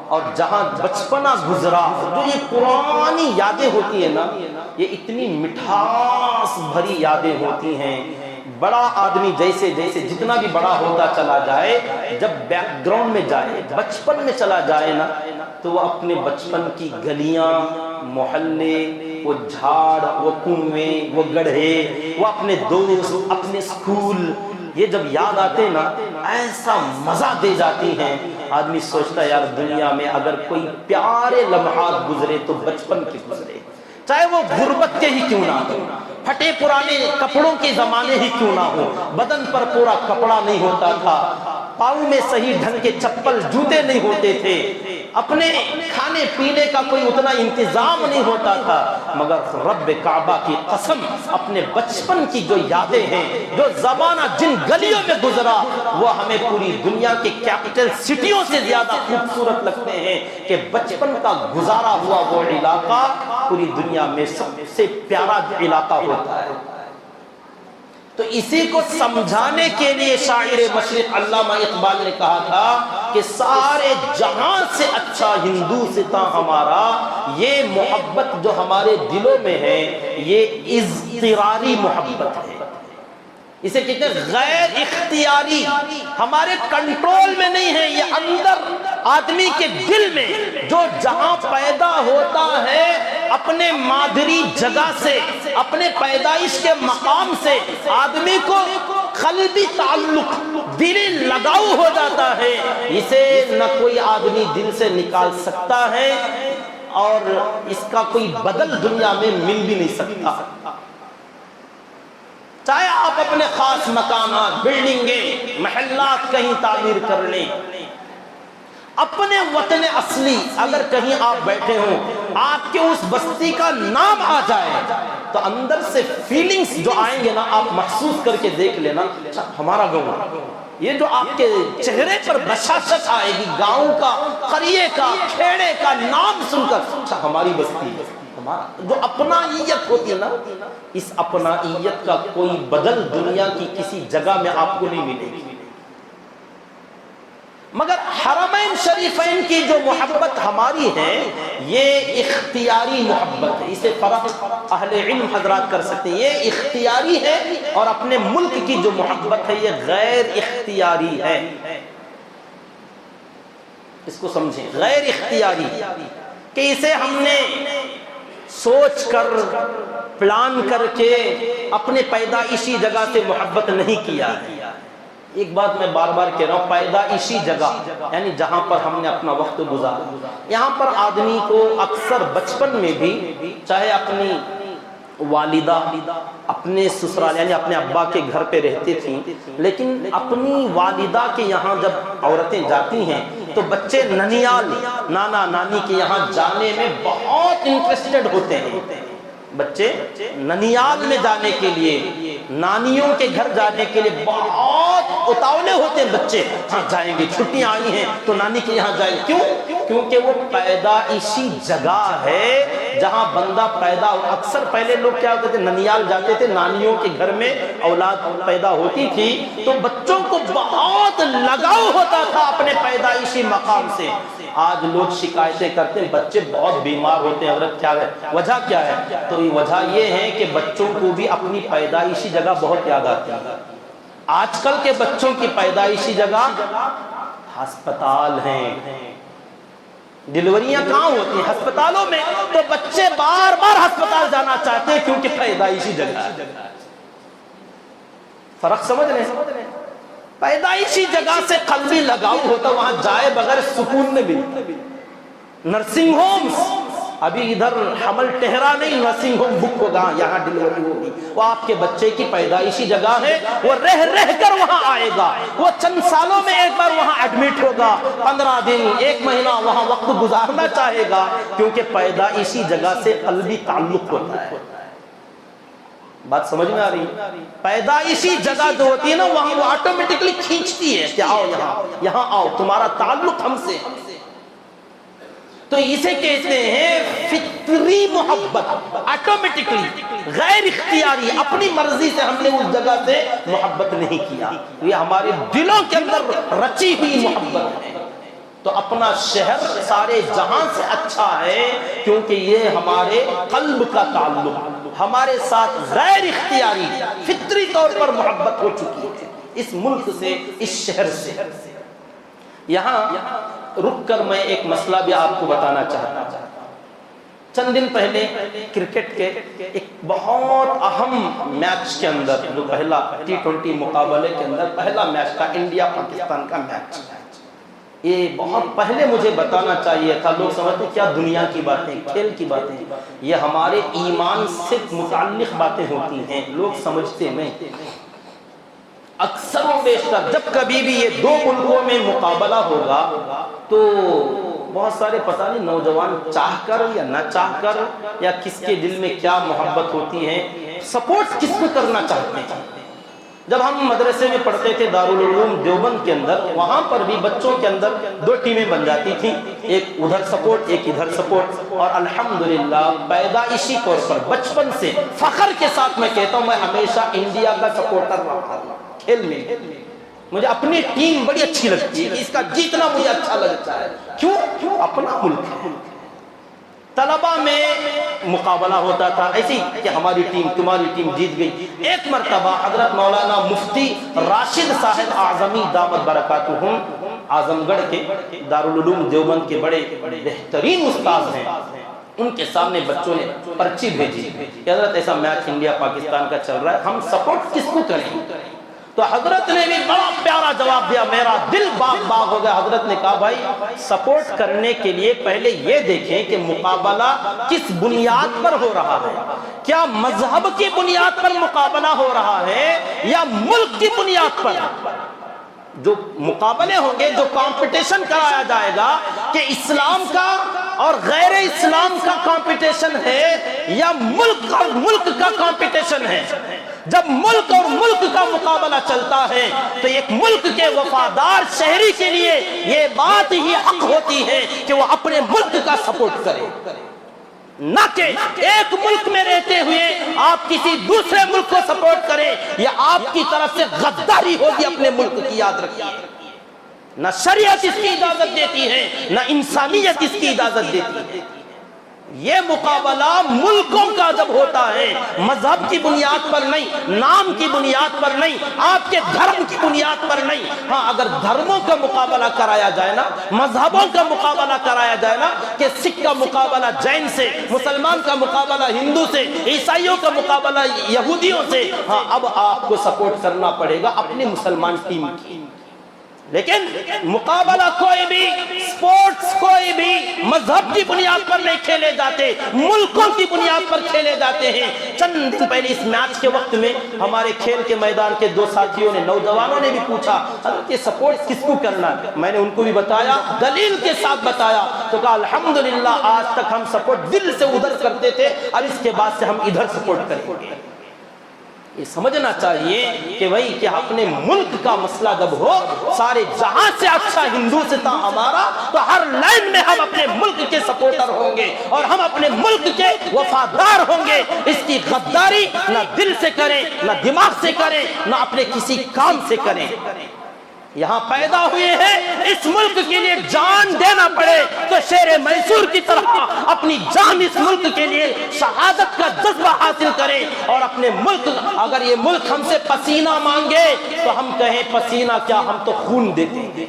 اور جہاں بچپنا گزرا، جو یہ پرانی یادیں ہوتی ہیں نا، یہ اتنی مٹھاس بھری یادیں ہوتی ہیں۔ بڑا آدمی جیسے جیسے جتنا بھی بڑا ہوتا چلا جائے، جب بیک گراؤنڈ میں جائے، بچپن میں چلا جائے نا، تو وہ اپنے بچپن کی گلیاں، محلے، وہ جھاڑ، وہ کنویں، وہ گڑھے، وہ اپنے دوست، اپنے سکول، یہ جب یاد آتے نا ایسا مزہ دے جاتی ہیں۔ آدمی سوچتا ہے یار دنیا میں اگر کوئی پیارے لمحات گزرے تو بچپن کے گزرے، چاہے وہ غربت کے ہی کیوں نہ ہو، پھٹے پرانے کپڑوں کے زمانے ہی کیوں نہ ہو، بدن پر پورا کپڑا نہیں ہوتا تھا، پاؤں میں صحیح ڈھنگ کے چپل جوتے نہیں ہوتے تھے، اپنے کھانے پینے کا کوئی اتنا انتظام نہیں ہوتا تھا، مگر رب کعبہ کی قسم اپنے بچپن کی جو یادیں ہیں، جو زمانہ جن گلیوں میں گزرا، وہ ہمیں پوری دنیا کے کیپٹل سٹیوں سے زیادہ خوبصورت لگتے ہیں کہ بچپن کا گزارا ہوا وہ علاقہ پوری دنیا میں سب سے پیارا علاقہ ہوتا ہے۔ تو اسی کو سمجھانے کے لیے شاعر مشرق علامہ اقبال نے کہا تھا کہ سارے جہاں سے اچھا ہندوستان ہمارا۔ یہ محبت جو ہمارے دلوں میں ہے یہ اضطراری محبت ہے، اسے کہتے ہیں غیر اختیاری، ہمارے کنٹرول میں نہیں ہے، یہ اندر آدمی کے دل میں جو جہاں پیدا ہوتا ہے، اپنے مادری جگہ سے، اپنے پیدائش کے مقام سے آدمی کو قلبی تعلق، دلی لگاؤ ہو جاتا ہے، اسے نہ کوئی آدمی دل سے نکال سکتا ہے اور اس کا کوئی بدل دنیا میں مل بھی نہیں سکتا۔ چاہے آپ اپنے خاص مکانات، بلڈنگیں، محلات کہیں تعمیر کر لیں، اپنے وطن اصلی اگر کہیں آپ بیٹھے ہوں، آپ کے اس بستی کا نام آ جائے تو اندر سے فیلنگز جو آئیں گے نا، آپ محسوس کر کے دیکھ لینا ہمارا گاؤں، یہ جو آپ کے چہرے پر بشاشت آئے گی گاؤں کا، قریے کا، کھیڑے کا نام سن کر، ہماری بستی، تمہارا جو اپنائیت ہوتی ہے نا، اس اپنائیت کا کوئی بدل دنیا کی کسی جگہ میں آپ کو نہیں ملے گی۔ مگر حرمین شریفین کی جو محبت ہماری ہے یہ اختیاری محبت ہے، اسے فرق اہل علم حضرات کر سکتے ہیں، یہ اختیاری ہے، اور اپنے ملک کی جو محبت ہے یہ غیر اختیاری ہے۔ اس کو سمجھیں، غیر اختیاری، کہ اسے ہم نے سوچ کر پلان کر کے اپنے پیدائشی جگہ سے محبت نہیں کیا ہے۔ ایک بات میں بار بار کہہ رہا ہوں، پیدائشی جگہ یعنی جہاں پر ہم نے اپنا وقت گزارا، یہاں پر آدمی کو اکثر بچپن میں بھی چاہے اپنی والدہ اپنے سسرال یعنی اپنے ابا کے گھر پہ رہتی تھیں، لیکن اپنی والدہ کے یہاں جب عورتیں جاتی ہیں تو بچے ننیال نانا نانی کے یہاں جانے میں بہت انٹرسٹڈ ہوتے ہیں۔ بچے ننیال میں جانے کے لیے، نانیوں کے گھر جانے کے لیے بہت اتاولے ہوتے ہیں بچے، ہاں جائیں گے، چھٹیاں آئی ہیں تو نانی کے یہاں جائیں گے۔ کیوں؟ کیونکہ وہ پیدائشی جگہ ہے جہاں بندہ پیدا ہو۔ اکثر پہلے لوگ کیا ہوتے تھے، ننیال جاتے تھے، نانیوں کے گھر میں اولاد پیدا ہوتی تھی تو بچوں کو بہت لگاؤ ہوتا تھا اپنے پیدائشی مقام سے۔ آج لوگ شکایتیں کرتے ہیں بچے بہت بیمار ہوتے ہیں، حضرت کیا ہے وجہ کیا ہے؟ تو وجہ یہ ہے کہ بچوں کو بھی اپنی پیدائشی جگہ بہت یاد آتی ہے۔ آج کل کے بچوں کی پیدائشی جگہ ہسپتال ہیں، ڈلیوریاں کہاں ہوتی ہیں؟ ہسپتالوں میں۔ تو بچے بار بار ہسپتال جانا چاہتے ہیں کیونکہ پیدائشی جگہ ہے۔ فرق سمجھ رہے ہیں؟ پیدائشی جگہ سے قلبی لگاؤ ہوتا، وہاں جائے بغیر سکون نہیں ملتا۔ نرسنگ ہومز، ابھی ادھر حمل ٹہرا نہیں، نرسنگ ہوم بک ہوگا، یہاں ڈلیوری ہوگی۔ وہ آپ کے بچے کی پیدائشی جگہ ہے، وہ رہ رہ کر وہاں آئے گا، وہ چند سالوں میں ایک بار وہاں ایڈمٹ ہوگا، 15 دن 1 مہینہ وہاں وقت گزارنا چاہے گا، کیونکہ پیدائشی جگہ سے قلبی تعلق ہوتا ہے۔ بات سمجھ میں آ رہی ہے؟ پیدائشی جگہ جو ہوتی ہے نا، وہاں وہ آٹومیٹکلی کھینچتی ہے کہ آؤ یہاں آؤ، تمہارا تعلق ہم سے۔ تو اسے کہتے ہیں فطری محبت، آٹومیٹکلی، غیر اختیاری، اپنی مرضی سے ہم نے اس جگہ سے محبت نہیں کیا، یہ ہمارے دلوں کے اندر رچی ہوئی محبت ہے۔ تو اپنا شہر سارے جہاں سے اچھا ہے کیونکہ یہ ہمارے قلب کا تعلق، ہمارے ساتھ غیر اختیاری فطری طور پر محبت ہو چکی ہے اس ملک سے، اس شہر سے۔ یہاں رک کر میں ایک مسئلہ بھی آپ کو بتانا چاہتا ہوں۔ چند دن پہلے کرکٹ کے ایک بہت اہم میچ کے اندر، جو پہلا T20 مقابلے کے اندر پہلا میچ تھا، انڈیا پاکستان کا میچ، یہ بہت پہلے مجھے بتانا چاہیے تھا۔ لوگ سمجھتے کیا دنیا کی باتیں، کھیل کی باتیں، یہ ہمارے ایمان سے متعلق باتیں ہوتی ہیں، لوگ سمجھتے نہیں۔ اکثر و بیشتر جب کبھی بھی یہ 2 ملکوں میں مقابلہ ہوگا تو بہت سارے پتہ نہیں نوجوان چاہ کر یا نہ چاہ کر یا کس کے دل میں کیا محبت ہوتی ہے، سپورٹ کس کو کرنا چاہتے ہیں۔ جب ہم مدرسے میں پڑھتے تھے دارالعلوم دیوبند کے اندر، وہاں پر بھی بچوں کے اندر 2 ٹیمیں بن جاتی تھیں، ایک ادھر سپورٹ ایک ادھر سپورٹ، اور الحمدللہ پیدائشی طور پر بچپن سے فخر کے ساتھ میں کہتا ہوں، میں ہمیشہ انڈیا کا سپورٹر رہا ہوں۔ کھیل میں مجھے اپنی ٹیم بڑی اچھی لگتی ہے، اس کا جیتنا مجھے اچھا لگتا ہے۔ کیوں؟ اپنا ملک ہے۔ طلبہ میں مقابلہ ہوتا تھا ایسی کہ ہماری ٹیم تمہاری ٹیم جیت گئی۔ ایک مرتبہ حضرت مولانا مفتی راشد صاحب اعظمی دامت برکاتہم، اعظم گڑھ کے دارالعلوم دیوبند کے بڑے بہترین استاذ ہیں، ان کے سامنے بچوں نے پرچی بھیجی کہ حضرت ایسا میچ انڈیا پاکستان کا چل رہا ہے، ہم سپورٹ کس کو کریں؟ تو حضرت نے بھی بڑا پیارا جواب دیا، میرا دل باغ باغ ہو گیا۔ حضرت نے کہا بھائی سپورٹ کرنے کے لیے پہلے یہ دیکھیں کہ مقابلہ کس بنیاد پر ہو رہا ہے، کیا مذہب کی بنیاد پر مقابلہ ہو رہا ہے یا ملک کی بنیاد پر؟ جو مقابلے ہوں گے، جو کمپٹیشن کرایا جائے گا کہ اسلام کا اور غیر اسلام کا کمپٹیشن ہے یا ملک اور ملک کا کمپٹیشن ہے۔ جب ملک اور ملک کا مقابلہ چلتا ہے تو ایک ملک کے وفادار شہری کے لیے یہ بات ہی حق ہوتی ہے کہ وہ اپنے ملک کا سپورٹ کرے۔ نہ کہ ایک ملک میں رہتے ہوئے آپ کسی دوسرے ملک کو سپورٹ کریں، یہ آپ کی طرف سے غداری ہوگی اپنے ملک کی، یاد رکھیے۔ نہ شریعت اس کی اجازت دیتی ہے، نہ انسانیت اس کی اجازت دیتی ہے۔ یہ مقابلہ ملکوں کا جب ہوتا ہے، مذہب کی بنیاد پر نہیں، نام کی بنیاد پر نہیں، آپ کے دھرم کی بنیاد پر نہیں۔ ہاں اگر دھرموں کا مقابلہ کرایا جائے نا، مذہبوں کا مقابلہ کرایا جائے نا، کہ سکھ کا مقابلہ جین سے، مسلمان کا مقابلہ ہندو سے، عیسائیوں کا مقابلہ یہودیوں سے، ہاں اب آپ کو سپورٹ کرنا پڑے گا اپنی مسلمان ٹیم کی۔ لیکن مقابلہ کوئی بھی، سپورٹس کوئی بھی مذہب کی بنیاد پر نہیں کھیلے جاتے، ملکوں کی بنیاد پر کھیلے جاتے ہیں۔ چند دن پہلے اس میچ کے وقت میں ہمارے کھیل کے میدان کے دو ساتھیوں نے، نوجوانوں نے بھی پوچھا حضرت یہ سپورٹ کس کو کرنا ہے؟ میں نے ان کو بھی بتایا، دلیل کے ساتھ بتایا، تو کہا الحمدللہ آج تک ہم سپورٹ دل سے ادھر کرتے تھے، اب اس کے بعد سے ہم ادھر سپورٹ کریں گے۔ یہ سمجھنا چاہیے کہ وہی کہ اپنے ملک کا مسئلہ جب ہو، سارے جہاں سے اچھا ہندو سے تھا ہمارا، تو ہر لائن میں ہم اپنے ملک کے سپورٹر ہوں گے اور ہم اپنے ملک کے وفادار ہوں گے۔ اس کی غداری نہ دل سے کریں، نہ دماغ سے کریں، نہ اپنے کسی کام سے کریں۔ یہاں پیدا ہوئے ہیں، اس ملک کے لیے جان دینا پڑے تو شیر میسور کی طرح اپنی جان اس ملک کے لیے شہادت کا جذبہ حاصل کریں، اور اپنے ملک، اگر یہ ملک ہم سے پسینہ مانگے تو ہم کہیں پسینہ کیا، ہم تو خون دیتے ہیں۔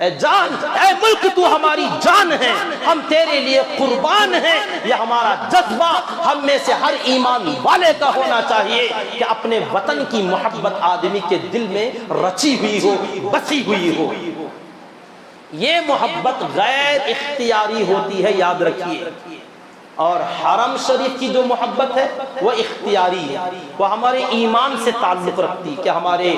اے جان، اے ملک تو ہماری جان ہے، ہم تیرے لیے قربان ہیں۔ یہ ہمارا جذبہ ہم میں سے ہر ایمان والے کا ہونا چاہیے کہ اپنے وطن کی محبت آدمی کے دل میں رچی ہوئی ہو، بسی ہوئی ہو۔ یہ محبت غیر اختیاری ہوتی ہے، یاد رکھیے، اور حرم شریف کی جو محبت ہے وہ اختیاری ہے، وہ ہمارے ایمان سے تعلق رکھتی کہ ہمارے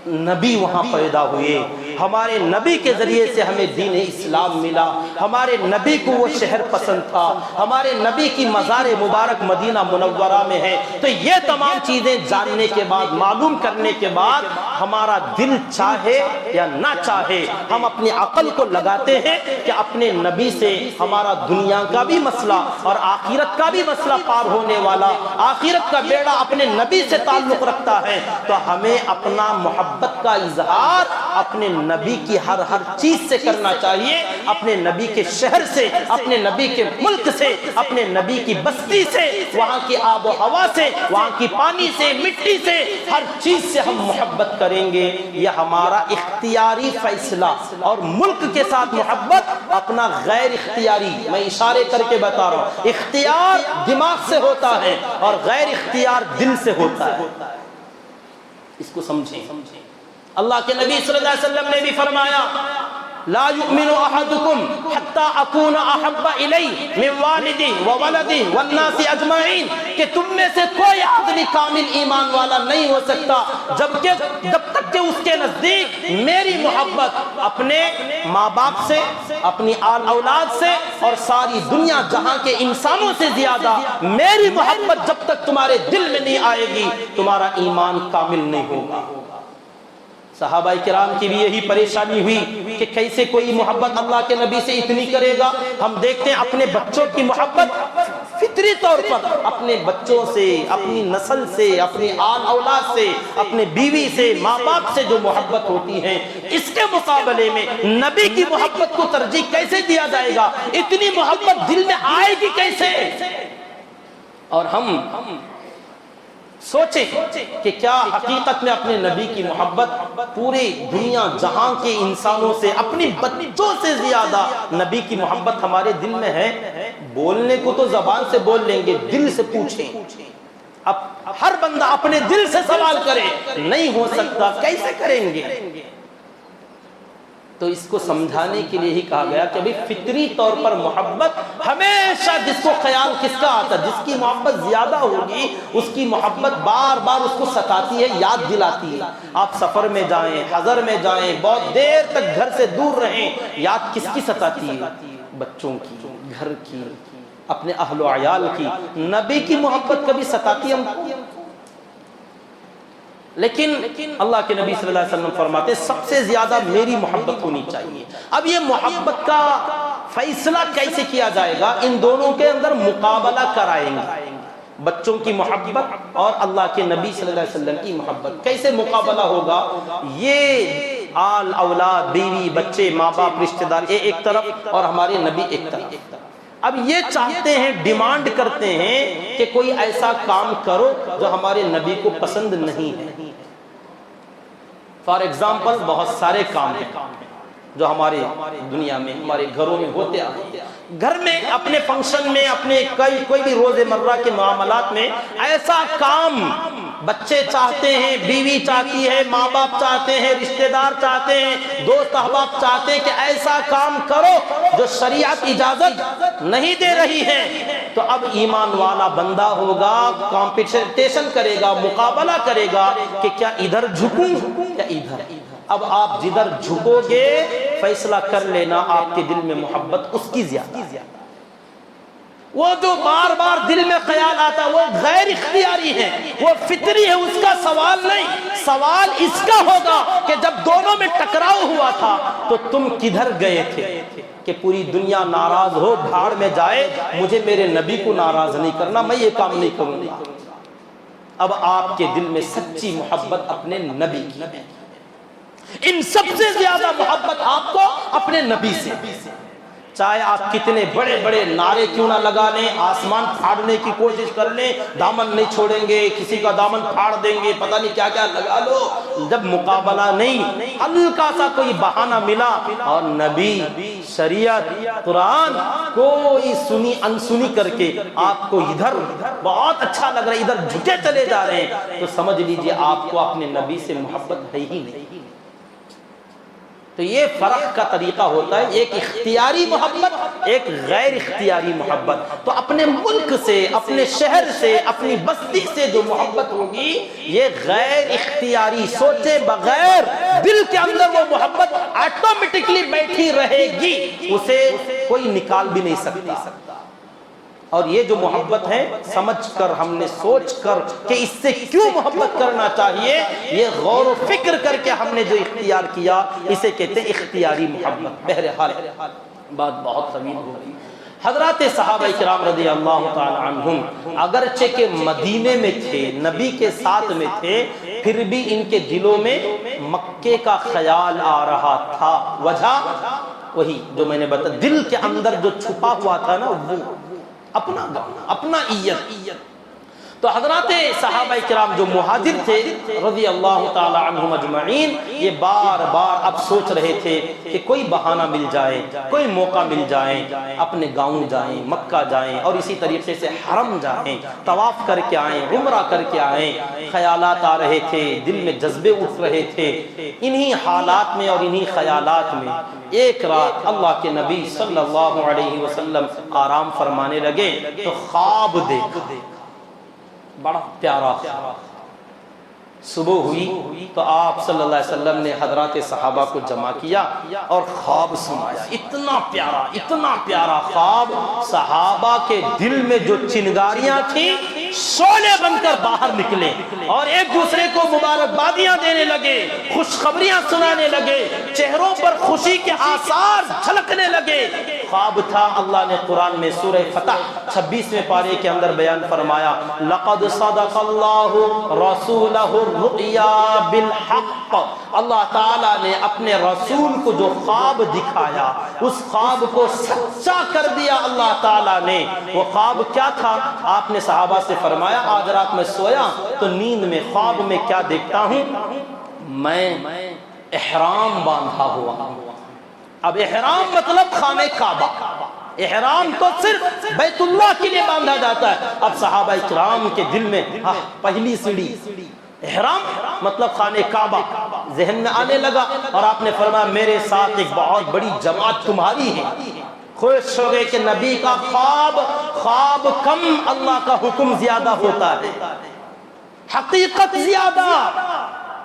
نبی وہاں پیدا ہوئے، ہمارے نبی کے ذریعے سے ہمیں دین اسلام ملا، ہمارے نبی کو وہ شہر پسند تھا، ہمارے نبی کی مزار مبارک مدینہ منورہ میں ہے۔ تو یہ تمام چیزیں جاننے کے بعد، معلوم کرنے کے بعد، ہمارا دل چاہے یا نہ چاہے ہم اپنی عقل کو لگاتے ہیں کہ اپنے نبی سے ہمارا دنیا کا بھی مسئلہ اور آخرت کا بھی مسئلہ پار ہونے والا، آخرت کا بیڑا اپنے نبی سے تعلق رکھتا ہے، تو ہمیں اپنا محبت کا اظہار اپنے نبی کی ہر چیز سے کرنا چاہیے، اپنے نبی کے شہر سے، اپنے نبی کے ملک سے، اپنے نبی کی بستی سے، وہاں کی آب و ہوا سے، وہاں کی پانی سے، مٹی سے، ہر چیز سے ہم محبت کریں گے۔ یہ ہمارا اختیاری فیصلہ، اور ملک کے ساتھ محبت اپنا غیر اختیاری، میں اشارے کر کے بتا رہا ہوں، اختیار دماغ سے ہوتا ہے اور غیر اختیار دل سے ہوتا ہے۔ اس کو سمجھیں۔ اللہ کے نبی صلی اللہ علیہ وسلم نے بھی فرمایا لا یؤمن احدکم حتی اکون احب الی من والدی وولدی والناس اجمعین، کہ تم میں سے کوئی آدمی کامل ایمان والا نہیں ہو سکتا جب تک کہ اس کے نزدیک میری محبت اپنے ماں باپ سے، اپنی آل اولاد سے، اور ساری دنیا جہاں کے انسانوں سے زیادہ میری محبت جب تک تمہارے دل میں نہیں آئے گی، تمہارا ایمان کامل نہیں ہوگا۔ صحابہ کرام کی بھی یہی پریشانی ہوئی کہ کیسے کوئی محبت اللہ کے نبی سے اتنی کرے گا۔ ہم دیکھتے ہیں اپنے بچوں کی محبت فطری طور پر اپنے بچوں سے، اپنی نسل سے، اپنی آل اولاد سے، اپنے بیوی سے، ماں باپ سے جو محبت ہوتی ہے، اس کے مقابلے میں نبی کی محبت کو ترجیح کیسے دیا جائے گا؟ اتنی محبت دل میں آئے گی کیسے؟ اور ہم سوچیں کہ کیا حقیقت میں اپنے نبی کی محبت پوری دنیا جہاں کے انسانوں سے، اپنی بچوں سے زیادہ نبی کی محبت ہمارے دل میں ہے؟ بولنے کو تو زبان سے بول لیں گے، دل سے پوچھیں۔ اب ہر بندہ اپنے دل سے سوال کرے، نہیں ہو سکتا، کیسے کریں گے؟ تو اس کو سمجھانے کے لیے ہی کہا گیا کہ بھی فطری طور پر محبت ہمیشہ، جس کو خیال کس کا آتا، جس کی محبت زیادہ ہوگی اس کی محبت بار بار اس کو ستاتی ہے، یاد دلاتی ہے۔ آپ سفر میں جائیں، حضر میں جائیں، بہت دیر تک گھر سے دور رہیں، یاد کس کی ستاتی ہے؟ بچوں کی، گھر کی، اپنے اہل و عیال کی۔ نبی کی محبت کبھی ستاتی ہم کو؟ لیکن اللہ کے نبی صلی اللہ علیہ وسلم فرماتے سب سے زیادہ میری محبت ہونی چاہیے۔ اب یہ محبت کا فیصلہ کیسے کیا جائے گا؟ ان دونوں کے اندر مقابلہ کرائیں گے، بچوں کی محبت اور اللہ کے نبی صلی اللہ علیہ وسلم کی محبت۔ کیسے مقابلہ ہوگا؟ یہ آل اولاد، بیوی بچے، ماں باپ، رشتہ دار ایک طرف اور ہمارے نبی ایک طرف۔ اب یہ چاہتے ہیں، ڈیمانڈ کرتے ہیں کہ کوئی ایسا کام کرو جو ہمارے نبی کو پسند نہیں ہے۔ فار ایگزامپل بہت سارے کام ہیں جو ہمارے دنیا میں، ہمارے گھروں میں ہوتے ہیں۔ گھر میں اپنے فنکشن میں، اپنے کوئی بھی روز مرہ کے معاملات میں ایسا کام بچے چاہتے ہیں، بیوی چاہتی ہے، ماں باپ چاہتے ہیں، رشتہ دار چاہتے ہیں، دوست احباب چاہتے ہیں کہ ایسا کام کرو جو شریعت اجازت نہیں دے رہی ہے، تو اب ایمان والا بندہ ہوگا، کمپٹیشن کرے گا، مقابلہ کرے گا کہ کیا ادھر جھکوں یا ادھر۔ اب آپ جدھر جھکو گے فیصلہ کر لینا آپ کے دل میں محبت اس کی زیادہ۔ وہ جو بار بار دل میں خیال آتا وہ غیر اختیاری ہے، وہ فطری ہے، اس کا سوال نہیں۔ سوال اس کا ہوگا کہ جب دونوں میں ٹکراؤ ہوا تھا تو تم کدھر گئے تھے؟ کہ پوری دنیا ناراض ہو، بھاڑ میں جائے، مجھے میرے نبی کو ناراض نہیں کرنا، میں یہ کام نہیں کروں گا۔ اب آپ کے دل میں سچی محبت اپنے نبی کی، ان سب سے زیادہ محبت آپ کو اپنے نبی سے۔ چاہے آپ کتنے بڑے بڑے نعرے کیوں نہ لگا لیں، آسمان پھاڑنے کی کوشش کر لیں، دامن نہیں چھوڑیں گے، کسی کا دامن پھاڑ دیں گے، پتہ نہیں کیا کیا لگا لو، جب مقابلہ نہیں، ہلکا سا کوئی بہانہ ملا اور نبی، شریعت، قرآن کوئی سنی انسنی کر کے آپ کو ادھر بہت اچھا لگ رہا ہے، ادھر جھکے چلے جا رہے ہیں، تو سمجھ لیجئے آپ کو اپنے نبی سے محبت ہے ہی نہیں۔ تو یہ فرق کا طریقہ ہوتا ہے، ایک اختیاری محبت، ایک غیر اختیاری محبت۔ تو اپنے ملک سے، اپنے شہر سے، اپنی بستی سے جو محبت ہوگی یہ غیر اختیاری، سوچے بغیر دل کے اندر وہ محبت آٹومیٹکلی بیٹھی رہے گی، اسے کوئی نکال بھی نہیں سکتا۔ اور یہ جو محبت ہے سمجھ کر، ہم نے سوچ کر کہ اس سے کیوں محبت کرنا چاہیے، یہ غور و فکر کر کے ہم نے جو اختیار کیا اسے کہتے ہیں اختیاری محبت۔ بہرحال بات بہت طویل ہو گئی۔ حضرات صحابہ کرام رضی اللہ تعالی عنہم اگرچہ کہ مدینے میں تھے، نبی کے ساتھ میں تھے، پھر بھی ان کے دلوں میں مکے کا خیال آ رہا تھا۔ وجہ وہی جو میں نے بتایا، دل کے اندر جو چھپا ہوا تھا نا، وہ اپنا غم، اپنا ایت۔ تو حضرات صحابہ کرام جو مہاجر تھے رضی اللہ تعالی عنہم اجمعین، یہ بار بار اب سوچ رہے تھے کہ کوئی بہانہ مل جائے، کوئی موقع مل جائے، اپنے گاؤں جائیں، مکہ جائیں، اور اسی طریقے سے حرم جائیں، طواف کر کے آئیں، عمرہ کر کے آئیں۔ خیالات آ رہے تھے، دل میں جذبے اٹھ رہے تھے۔ انہی حالات میں اور انہی خیالات میں ایک رات اللہ کے نبی صلی اللہ علیہ وسلم آرام فرمانے لگے تو خواب دیکھا، بڑا پیارا خواب۔ صبح ہوئی تو آپ صلی اللہ علیہ وسلم نے حضرات صحابہ کو جمع کیا اور خواب سنایا۔ اتنا پیارا خواب، صحابہ کے دل میں جو چنگاریاں تھیں شعلے بن کر باہر نکلے اور ایک دوسرے کو مبارکبادیاں دینے لگے، خوشخبریاں سنانے لگے، چہروں پر خوشی کے آثار جھلکنے لگے۔ خواب تھا، اللہ نے قرآن میں سورہ فتح 26ویں پارے کے اندر بیان فرمایا، لقد صدق اللہ رسولہ الرؤیا بالحق۔ اللہ تعالیٰ نے اپنے رسول کو جو خواب دکھایا اس خواب کو سچا کر دیا اللہ تعالیٰ نے۔ وہ خواب کیا تھا؟ آپ نے صحابہ سے فرمایا، آج رات میں سویا تو نیند میں خواب میں کیا دیکھتا ہوں؟ میں احرام باندھا ہوا ہوں۔ اب احرام مطلب خانہ کعبہ، احرام تو صرف بیت اللہ کے لیے باندھا جاتا ہے۔ اب صحابہ اکرام کے دل میں پہلی سیڑھی احرام مطلب خانہ کعبہ ذہن میں آنے لگا، اور آپ نے فرمایا میرے ساتھ ایک بہت بڑی جماعت تمہاری ہے۔ خوش ہو گئے کہ نبی کا خواب کم، اللہ کا حکم زیادہ ہوتا ہے، حقیقت زیادہ،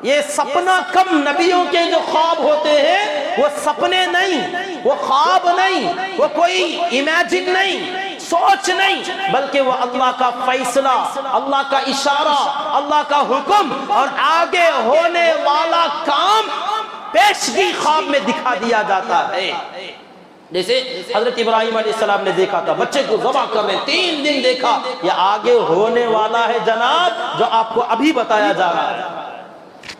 یہ سپنا کم۔ نبیوں کے جو خواب ہوتے ہیں وہ سپنے نہیں، وہ خواب نہیں، وہ کوئی امیجن نہیں، سوچ نہیں، بلکہ وہ اللہ کا فیصلہ، اللہ کا اشارہ، اللہ کا حکم اور آگے ہونے والا کام پیشگی خواب میں دکھا دیا جاتا ہے۔ جیسے حضرت ابراہیم علیہ السلام نے دیکھا تھا بچے کو ذبح کر رہے ہیں، 3 دن دیکھا، یہ آگے ہونے والا ہے جناب جو آپ کو ابھی بتایا جا رہا ہے۔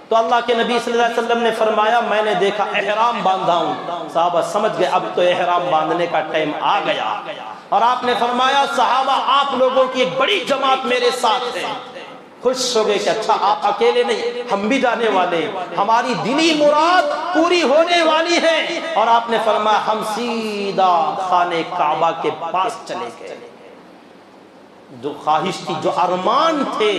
تو اللہ کے نبی صلی اللہ علیہ وسلم نے فرمایا میں نے دیکھا احرام باندھا ہوں، صحابہ سمجھ گئے اب تو احرام باندھنے کا ٹائم آ گیا، اور آپ نے فرمایا صحابہ آپ لوگوں کی ایک بڑی جماعت میرے ساتھ ہے۔ خوش ہو گئے کہ اچھا آپ اکیلے نہیں، ہم بھی جانے والے، ہماری دلی مراد پوری ہونے والی ہے۔ اور آپ نے فرمایا ہم سیدھا خانہ کعبہ کے پاس چلے گئے، جو خواہش تھی، جو ارمان تھے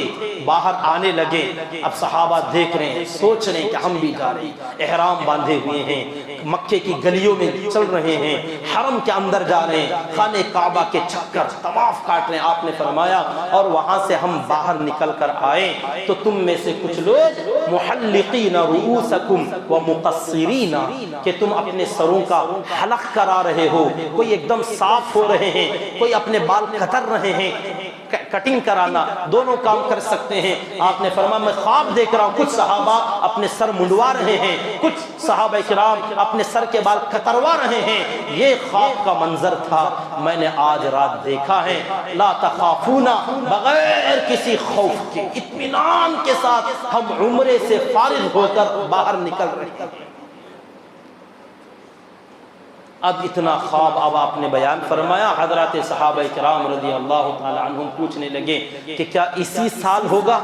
باہر آنے لگے۔ اب صحابہ دیکھ رہے ہیں، سوچ رہے ہیں کہ ہم بھی جا رہے ہیں، احرام باندھے ہوئے ہیں، مکے کی گلیوں میں چل رہے ہیں، حرم کے اندر جا رہے ہیں، خانہ کعبہ کے چکر طواف کاٹ رہے ہیں۔ آپ نے فرمایا اور وہاں سے ہم باہر نکل کر آئے تو تم میں سے کچھ لوگ محلقین رؤوسکم ومقصرین، کہ تم اپنے سروں کا حلق کرا رہے ہو، کوئی ایک دم صاف ہو رہے ہیں، کوئی اپنے بال کتر رہے ہیں، کٹنگ کرانا، دونوں کام کر سکتے ہیں۔ آپ نے فرمایا میں خواب دیکھ رہا ہوں، کچھ صحابہ اپنے سر منڈوا رہے ہیں، کچھ صحابہ کرام اپنے سر کے بال کتروا رہے ہیں، یہ خواب کا منظر تھا، میں نے آج رات دیکھا ہے۔ لا تخافون، بغیر کسی خوف کے اطمینان کے ساتھ ہم عمرے سے فارغ ہو کر باہر نکل رہے ہیں۔ اب اتنا خواب اب آپ نے بیان فرمایا، حضرات صحابہ کرام رضی اللہ تعالی عنہم پوچھنے لگے کہ کیا اسی سال ہوگا،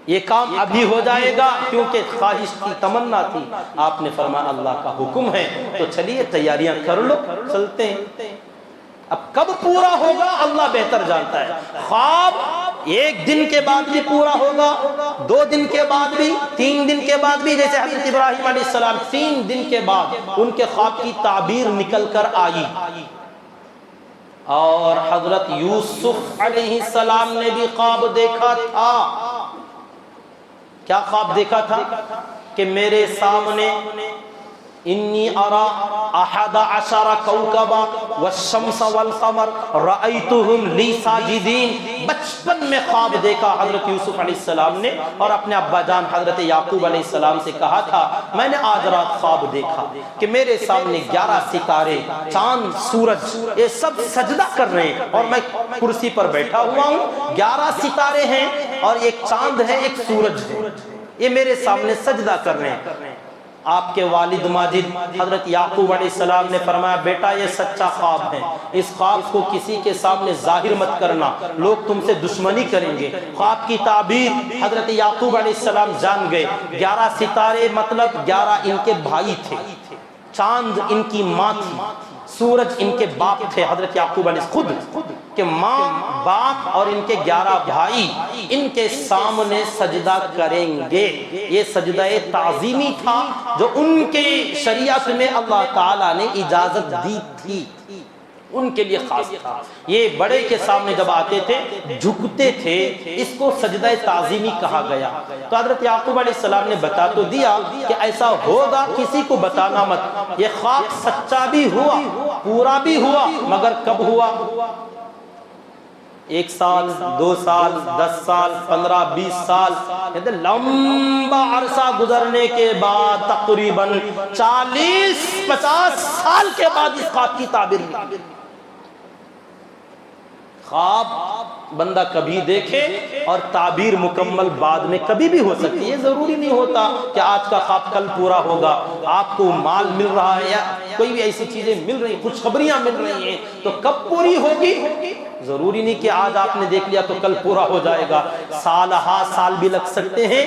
یہ کام ابھی ہو جائے گا، کیونکہ خواہش تھی، تمنا تھی۔ آپ نے فرمایا اللہ کا حکم ہے تو چلیے تیاریاں کر لو، چلتے ہیں۔ اب کب پورا ہوگا اللہ بہتر جانتا ہے، خواب 1 دن کے بعد بھی پورا ہوگا، 2 دن کے بعد بھی، 3 دن کے بعد بھی، جیسے حضرت ابراہیم علیہ السلام 3 دن کے بعد ان کے خواب کی تعبیر نکل کر آئی، اور حضرت یوسف علیہ السلام نے بھی خواب دیکھا تھا۔ کیا خواب دیکھا تھا؟ کہ میرے سامنے انی ارا 11 کوكبا والشمس والقمر رأيتهم لی ساجدین۔ بچپن میں خواب دیکھا حضرت یوسف علیہ السلام نے، اور اپنے ابا جان حضرت یعقوب علیہ السلام سے کہا تھا میں نے آج رات خواب دیکھا کہ میرے سامنے 11 ستارے، چاند، سورج، یہ سب سجدہ کر رہے ہیں، اور میں کرسی پر بیٹھا ہوا ہوں، 11 ستارے ہیں اور ایک چاند ہے، ایک سورج ہے، یہ میرے سامنے سجدہ کر رہے ہیں۔ آپ کے والد ماجد حضرت یعقوب علیہ السلام نے فرمایا بیٹا یہ سچا خواب ہے، اس خواب کو کسی کے سامنے ظاہر مت کرنا، لوگ تم سے دشمنی کریں گے۔ خواب کی تعبیر حضرت یعقوب علیہ السلام جان گئے، 11 ستارے مطلب 11 ان کے بھائی تھے، چاند ان کی ماں تھی، سورج ان کے باپ تھے حضرت یعقوب علیہ السلام خود کہ ماں، باپ اور ان کے 11 بھائی ان کے سامنے سجدہ کریں گے۔ یہ سجدہ تعظیمی تھا جو ان کے شریعت میں اللہ تعالیٰ نے اجازت دی تھی، ان کے لیے خاص تھا۔ یہ بڑے کے سامنے جب آتے تھے جھکتے تھے، اس کو سجدہ تعظیمی کہا گیا۔ تو حضرت یعقوب علیہ السلام نے بتا تو دیا کہ ایسا ہوگا، کسی کو بتانا مت۔ یہ خواب سچا بھی ہوا، پورا بھی ہوا، مگر کب ہوا؟ 1 سال، 2 سال، 10 سال، 15، 20 سال، لمبا عرصہ گزرنے کے بعد تقریباً 40-50 سال کے بعد اس خواب کی تعبیر ہوئی۔ خواب بندہ کبھی دیکھے اور تعبیر مکمل بعد میں کبھی بھی ہو سکتی ہے، ضروری نہیں ہوتا کہ آج کا خواب کل پورا ہوگا۔ آپ کو مال مل رہا ہے یا کوئی بھی ایسی چیزیں مل رہی، خوشخبریاں مل رہی ہیں، تو کب پوری ہوگی؟ ضروری نہیں کہ آج آپ نے دیکھ لیا تو کل پورا ہو جائے گا، سال ہا سال بھی لگ سکتے ہیں،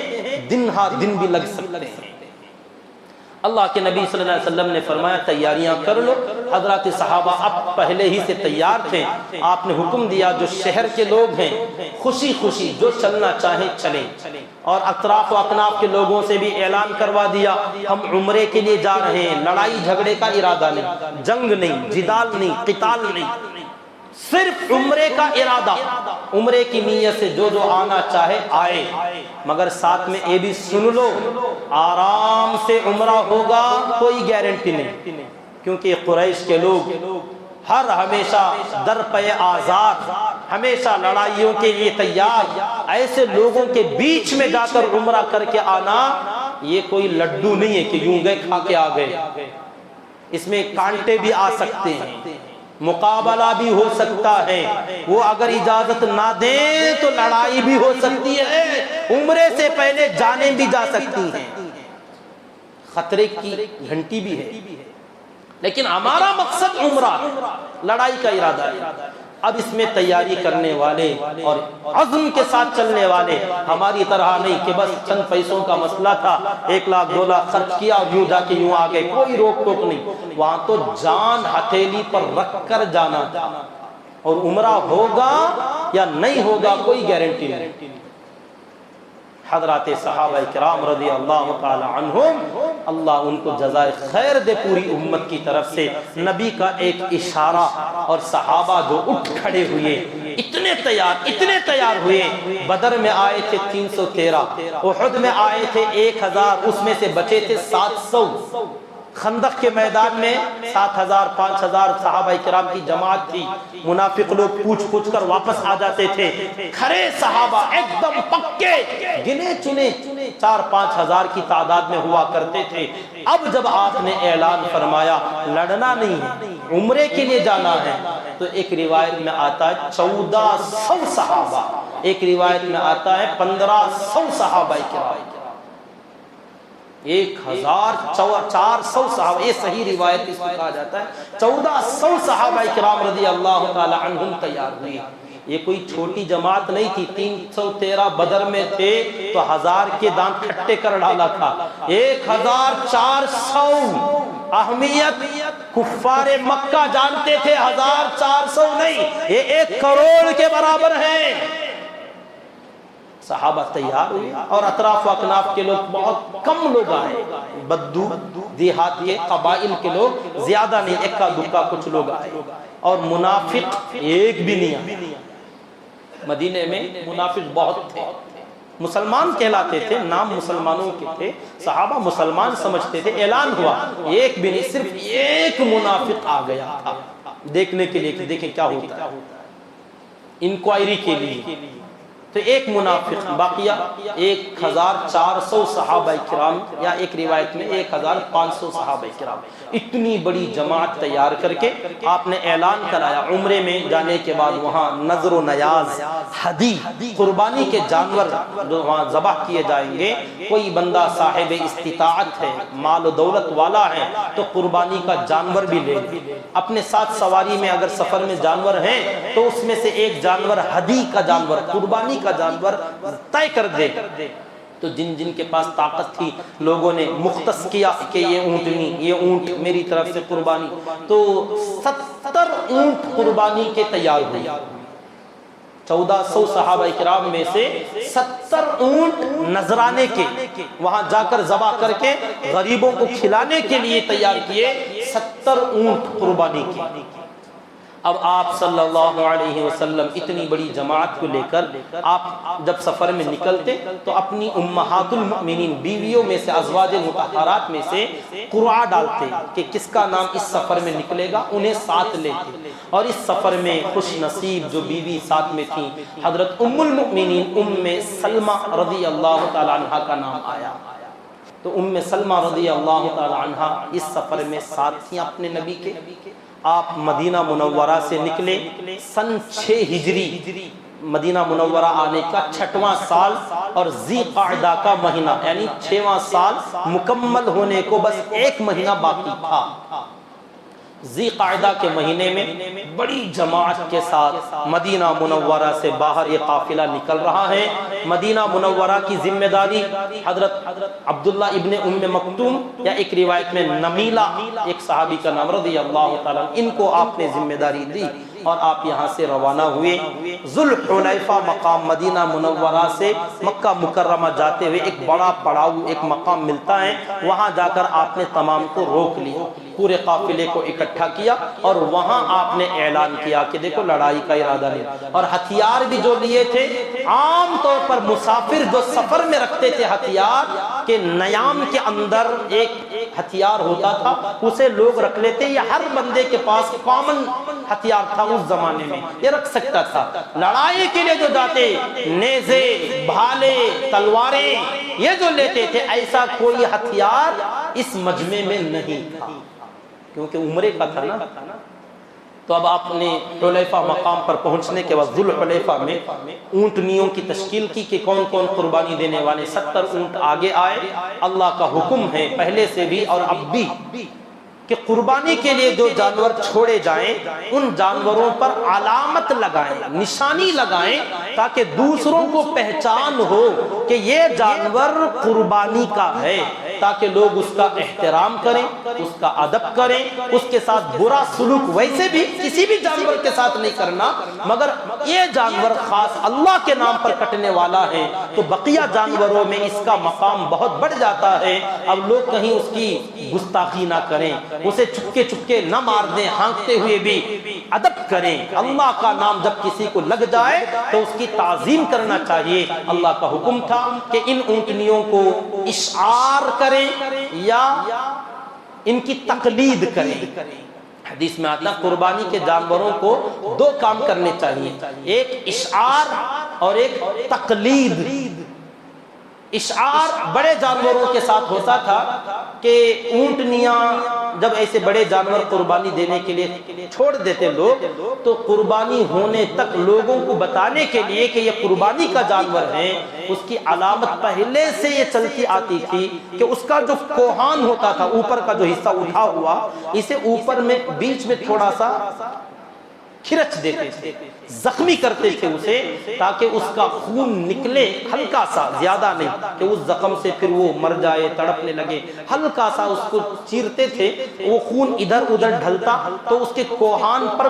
دن ہا دن بھی لگ سکتے ہیں۔ اللہ کے نبی صلی اللہ علیہ وسلم نے فرمایا تیاریاں کر لو۔ حضرات صحابہ اب پہلے ہی سے تیار تھے، آپ نے حکم دیا جو شہر کے لوگ ہیں خوشی خوشی جو چلنا چاہیں چلیں، اور اطراف و اکناف کے لوگوں سے بھی اعلان کروا دیا ہم عمرے کے لیے جا رہے ہیں، لڑائی جھگڑے کا ارادہ نہیں، جنگ نہیں، جدال نہیں، قتال نہیں، صرف عمرے کا ارادہ، عمرے کی نیت سے جو آنا چاہے آئے، مگر ساتھ میں یہ بھی سن لو آرام سے عمرہ ہوگا، کوئی گارنٹی نہیں، کیونکہ قریش کے لوگ ہمیشہ در پہ آزاد، ہمیشہ لڑائیوں کے لیے تیار، ایسے لوگوں کے بیچ میں جا کر عمرہ کر کے آنا یہ کوئی لڈو نہیں ہے کہ یوں گئے کھا کے آ گئے، اس میں کانٹے بھی آ سکتے ہیں، مقابلہ بھی ہو سکتا ہے، وہ اگر اجازت نہ دیں تو لڑائی بھی ہو سکتی ہے، عمرے سے پہلے جانیں بھی جا سکتی ہیں، خطرے کی گھنٹی بھی ہے۔ لیکن ہمارا مقصد عمرہ، لڑائی کا ارادہ ہے۔ اب اس میں تیاری کرنے والے اور عزم کے ساتھ چلنے والے ہماری طرح نہیں کہ بس چند پیسوں کا مسئلہ تھا، 1 لاکھ 2 لاکھ خرچ کیا اور یوں جا کے یوں آ گئے، کوئی روک ٹوک نہیں، وہاں تو جان ہتھیلی پر رکھ کر جانا، اور عمرہ ہوگا یا نہیں ہوگا کوئی گارنٹی نہیں۔ حضرات صحابہ کرام رضی اللہ تعالی عنہم، اللہ ان کو جزائے خیر دے پوری امت کی طرف سے، نبی کا ایک اشارہ اور صحابہ جو اٹھ کھڑے ہوئے، اتنے تیار ہوئے۔ بدر میں آئے تھے 313، احد میں آئے تھے 1000، اس میں سے بچے تھے 700۔ خندق کے میدان میں 7000 5000 صحابہ کرام کی جماعت تھی، منافق لوگ پوچھ کر واپس آ جاتے تھے، کھڑے صحابہ ایک دم پکے گنے چنے 4-5 ہزار کی تعداد میں ہوا کرتے تھے۔ اب جب آپ نے اعلان فرمایا لڑنا نہیں ہے، عمرے کے لیے جانا ہے، تو ایک روایت میں آتا ہے 1400 صحابہ، ایک روایت میں آتا ہے 1500 صحابہ کرام، 1400 صحابہ، یہ صحیح روایت اس کو کہا جاتا ہے۔ 1400 صحابہ کرام رضی اللہ تعالی عنہم تیار ہوئے۔ یہ کوئی چھوٹی جماعت نہیں تھی، 313 بدر میں تھے تو 1000 کے دانت کھٹے کر ڈالا تھا، 1400 اہمیت کفار مکہ جانتے تھے، 1400 نہیں، یہ 1 کروڑ کے برابر ہیں۔ صحابہ تیار ہوئے اور اطراف و اکناف کے لوگ بہت کم لوگ آئے، بدو دیہات کے قبائل کے لوگ زیادہ نہیں، اکا دکا کچھ لوگ آئے، اور منافق ایک بھی نہیں آئے۔ مدینے میں منافق بہت تھے، مسلمان کہلاتے تھے، نام مسلمانوں کے تھے، صحابہ مسلمان سمجھتے تھے، اعلان ہوا، ایک بھی نہیں، صرف ایک منافق آ گیا تھا دیکھنے کے لیے کہ دیکھیں کیا ہوتا ہے، انکوائری کے لیے، تو ایک منافق، باقیہ 1400 صحابہ کرام، یا ایک روایت میں 1500 صحابہ کرام، اتنی بڑی جماعت تیار کر کے آپ نے اعلان کرایا عمرے میں جانے کے بعد وہاں نظر و نیاز، ہدی، قربانی کے جانور جو وہاں ذبح کیے جائیں گے، کوئی بندہ صاحب استطاعت ہے، مال و دولت والا ہے تو قربانی کا جانور بھی لے لے، اپنے ساتھ سواری میں اگر سفر میں جانور ہیں تو اس میں سے ایک جانور ہدی کا جانور، قربانی کا جانور طے کر دے۔ تو جن جن کے پاس طاقت تھی لوگوں نے مختص کیا کہ یہ اونٹنی، یہ اونٹ میری طرف سے قربانی، تو 70 اونٹ قربانی کے تیار ہوئے۔ 1400 صحابہ کرام میں سے 70 اونٹ نذرانے کے وہاں جا کر ذبح کر کے غریبوں کو کھلانے کے لیے تیار کیے، 70 اونٹ قربانی کی۔ اب آپ صلی اللہ علیہ وسلم اتنی بڑی جماعت کو لے کر آپ جب سفر میں نکلتے تو اپنی امہات المؤمنین بیویوں میں سے، ازواج مطہرات میں سے قرعہ ڈالتے کہ کس کا نام اس سفر میں نکلے گا، انہیں ساتھ لیتے، اور اس سفر میں خوش نصیب جو بیوی ساتھ میں تھیں حضرت ام المؤمنین ام سلمہ رضی اللہ تعالی عنہ کا نام آیا۔ تو ام سلمہ رضی اللہ تعالی عنہ اس سفر میں ساتھ تھیں اپنے نبی کے۔ آپ مدینہ منورہ سے نکلے سن 6 ہجری، مدینہ منورہ آنے کا 6واں سال، اور ذی قعدہ کا مہینہ یعنی 6واں سال مکمل ہونے کو بس 1 مہینہ باقی تھا۔ ذی قعدہ کے مہینے میں بڑی جماعت کے ساتھ مدینہ منورہ سے باہر یہ قافلہ نکل رہا ہے۔ مدینہ منورہ کی ذمہ داری حضرت عبداللہ ابن ام مکتوم، یا ایک روایت میں نمیلہ ایک صحابی کا نام رضی اللہ تعالیٰ، ان کو آپ نے ذمہ داری دی، اور آپ یہاں سے روانہ ہوئے۔ ذوالحلیفہ مقام مدینہ منورہ سے مکہ مکرمہ جاتے ہوئے ایک بڑا پڑاؤ، ایک مقام ملتا ہے، وہاں جا کر آپ نے تمام کو روک لیا، پورے قافلے کو اکٹھا کیا، اور وہاں آپ نے اعلان کیا کہ دیکھو لڑائی کا ارادہ نہیں، اور ہتھیار بھی جو لیے تھے، عام طور پر مسافر جو سفر میں رکھتے تھے ہتھیار، کہ نیام کے اندر ایک ہتھیار ہوتا تھا، اسے لوگ رکھ لیتے، یہ ہر بندے کے پاس کامن ہتھیار تھا اس زمانے میں، یہ رکھ سکتا تھا۔ لڑائی کے لیے جو جاتے، نیزے، بھالے، تلواریں، یہ جو لیتے تھے، ایسا کوئی ہتھیار اس مجمع میں نہیں تھا۔ کیونکہ عمرے کا تھا نا. تو اب آپ نے حلیفہ مقام پر پہنچنے کے بعد ذوالحلیفہ میں اونٹنیوں کی تشکیل کی کہ کون کون قربانی دینے والے. 70 اونٹ آگے آئے. اللہ کا حکم ہے پہلے سے بھی اور اب بھی کہ قربانی کے لیے جو جانور چھوڑے جائیں ان جانوروں پر علامت لگائیں, نشانی لگائیں, تاکہ دوسروں کو پہچان ہو کہ یہ جانور قربانی کا ہے, تاکہ لوگ اس کا احترام کریں, اس کا ادب کریں. اس کے ساتھ برا سلوک ویسے بھی کسی بھی جانور کے ساتھ نہیں کرنا, مگر یہ جانور خاص اللہ کے نام پر کٹنے والا ہے تو بقیہ جانوروں میں اس کا مقام بہت بڑھ جاتا ہے. اب لوگ کہیں اس کی گستاخی نہ کریں, اسے چپکے چپکے نہ مار دیں, ہانکتے ہوئے بھی ادب کریں. اللہ کا نام جب کسی کو لگ جائے تو اس کی تعظیم کرنا چاہیے. اللہ کا حکم تھا کہ ان اونٹنیوں کو اشعار کریں یا ان کی تقلید کریں. حدیث میں آتا قربانی کے جانوروں کو 2 کام کرنے چاہیے, ایک اشعار اور ایک تقلید. اشعار بڑے جانوروں کے ساتھ ہوتا تھا کہ اونٹنیاں جب ایسے بڑے جانور قربانی دینے کے لیے چھوڑ دیتے لوگ تو قربانی ہونے تک لوگوں کو بتانے کے لیے کہ یہ قربانی کا جانور ہے, اس کی علامت پہلے سے یہ چلتی آتی تھی کہ اس کا جو کوہان ہوتا تھا, اوپر کا جو حصہ اٹھا ہوا, اسے اوپر میں بیچ میں تھوڑا سا کھرچ دیتے تھے, زخمی کرتے تھے اسے, تاکہ اس کا خون نکلے ہلکا سا, زیادہ نہیں کہ اس زخم سے پھر وہ مر جائے, تڑپنے لگے. ہلکا سا اس کو چیرتے تھے, وہ خون ادھر ادھر ڈھلتا تو اس کے کوہان پر